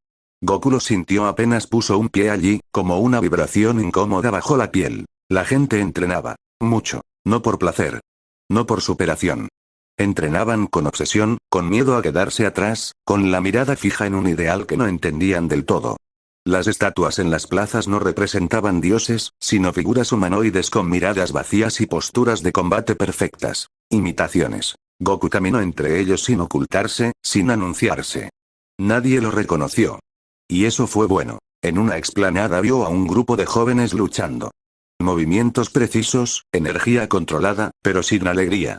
Goku lo sintió apenas puso un pie allí, como una vibración incómoda bajo la piel. La gente entrenaba. Mucho. No por placer. No por superación. Entrenaban con obsesión, con miedo a quedarse atrás, con la mirada fija en un ideal que no entendían del todo. Las estatuas en las plazas no representaban dioses, sino figuras humanoides con miradas vacías y posturas de combate perfectas. Imitaciones. Goku caminó entre ellos sin ocultarse, sin anunciarse. Nadie lo reconoció. Y eso fue bueno. En una explanada vio a un grupo de jóvenes luchando. Movimientos precisos, energía controlada, pero sin alegría.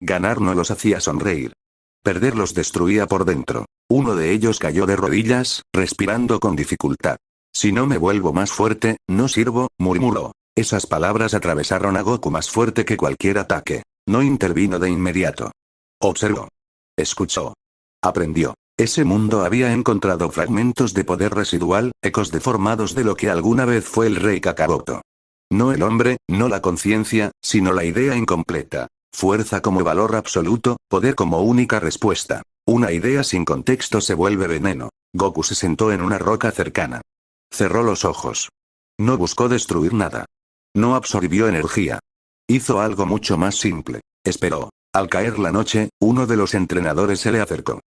Ganar no los hacía sonreír. Perder los destruía por dentro. Uno de ellos cayó de rodillas, respirando con dificultad. Si no me vuelvo más fuerte, no sirvo, murmuró. Esas palabras atravesaron a Goku más fuerte que cualquier ataque. No intervino de inmediato. Observó. Escuchó. Aprendió. Ese mundo había encontrado fragmentos de poder residual, ecos deformados de lo que alguna vez fue el rey Kakaroto. No el hombre, no la conciencia, sino la idea incompleta. Fuerza como valor absoluto, poder como única respuesta. Una idea sin contexto se vuelve veneno. Goku se sentó en una roca cercana. Cerró los ojos. No buscó destruir nada. No absorbió energía. Hizo algo mucho más simple. Esperó. Al caer la noche, uno de los entrenadores se le acercó.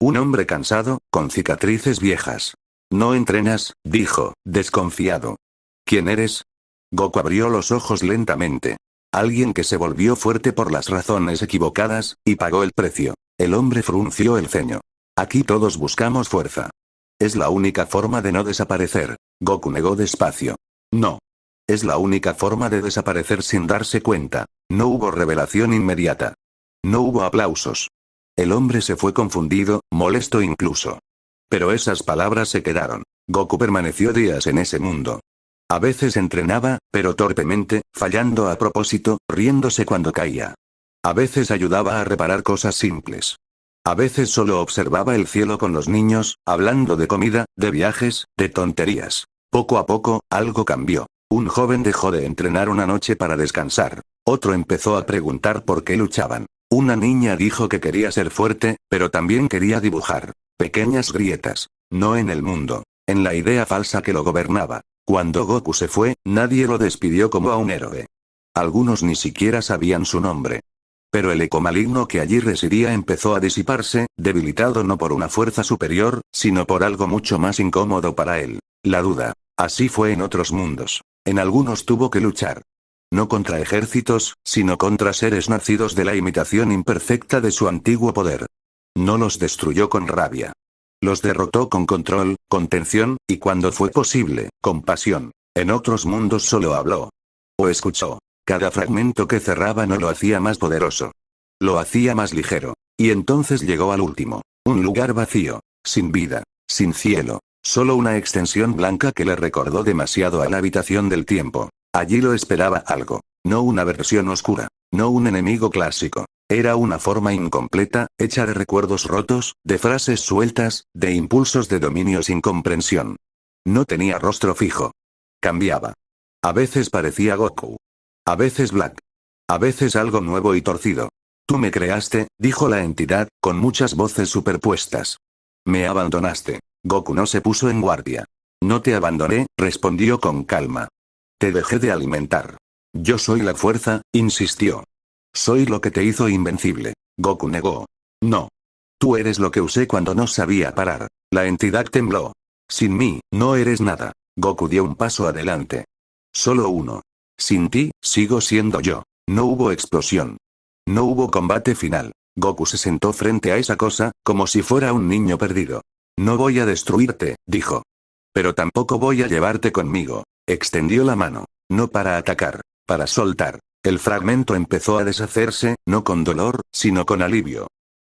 Un hombre cansado, con cicatrices viejas. «¿No entrenas?», dijo, desconfiado. «¿Quién eres?». Goku abrió los ojos lentamente. Alguien que se volvió fuerte por las razones equivocadas, y pagó el precio. El hombre frunció el ceño. «Aquí todos buscamos fuerza. Es la única forma de no desaparecer». Goku negó despacio. «No. Es la única forma de desaparecer sin darse cuenta». No hubo revelación inmediata. No hubo aplausos. El hombre se fue confundido, molesto incluso. Pero esas palabras se quedaron. Goku permaneció días en ese mundo. A veces entrenaba, pero torpemente, fallando a propósito, riéndose cuando caía. A veces ayudaba a reparar cosas simples. A veces solo observaba el cielo con los niños, hablando de comida, de viajes, de tonterías. Poco a poco, algo cambió. Un joven dejó de entrenar una noche para descansar. Otro empezó a preguntar por qué luchaban. Una niña dijo que quería ser fuerte, pero también quería dibujar. Pequeñas grietas. No en el mundo. En la idea falsa que lo gobernaba. Cuando Goku se fue, nadie lo despidió como a un héroe. Algunos ni siquiera sabían su nombre. Pero el eco maligno que allí residía empezó a disiparse, debilitado no por una fuerza superior, sino por algo mucho más incómodo para él. La duda. Así fue en otros mundos. En algunos tuvo que luchar. No contra ejércitos, sino contra seres nacidos de la imitación imperfecta de su antiguo poder. No los destruyó con rabia. Los derrotó con control, contención, y cuando fue posible, con pasión. En otros mundos solo habló. O escuchó. Cada fragmento que cerraba no lo hacía más poderoso. Lo hacía más ligero. Y entonces llegó al último. Un lugar vacío. Sin vida. Sin cielo. Solo una extensión blanca que le recordó demasiado a la habitación del tiempo. Allí lo esperaba algo. No una versión oscura. No un enemigo clásico. Era una forma incompleta, hecha de recuerdos rotos, de frases sueltas, de impulsos de dominio sin comprensión. No tenía rostro fijo. Cambiaba. A veces parecía Goku. A veces Black. A veces algo nuevo y torcido. Tú me creaste, dijo la entidad, con muchas voces superpuestas. Me abandonaste. Goku no se puso en guardia. No te abandoné, respondió con calma. Te dejé de alimentar. Yo soy la fuerza, insistió. Soy lo que te hizo invencible. Goku negó. No. Tú eres lo que usé cuando no sabía parar. La entidad tembló. Sin mí, no eres nada. Goku dio un paso adelante. Solo uno. Sin ti, sigo siendo yo. No hubo explosión. No hubo combate final. Goku se sentó frente a esa cosa, como si fuera un niño perdido. No voy a destruirte, dijo. Pero tampoco voy a llevarte conmigo. Extendió la mano. No para atacar, para soltar. El fragmento empezó a deshacerse, no con dolor, sino con alivio.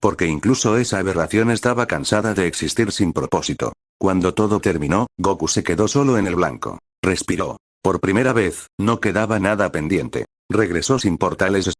Porque incluso esa aberración estaba cansada de existir sin propósito. Cuando todo terminó, Goku se quedó solo en el blanco. Respiró. Por primera vez, no quedaba nada pendiente. Regresó sin portales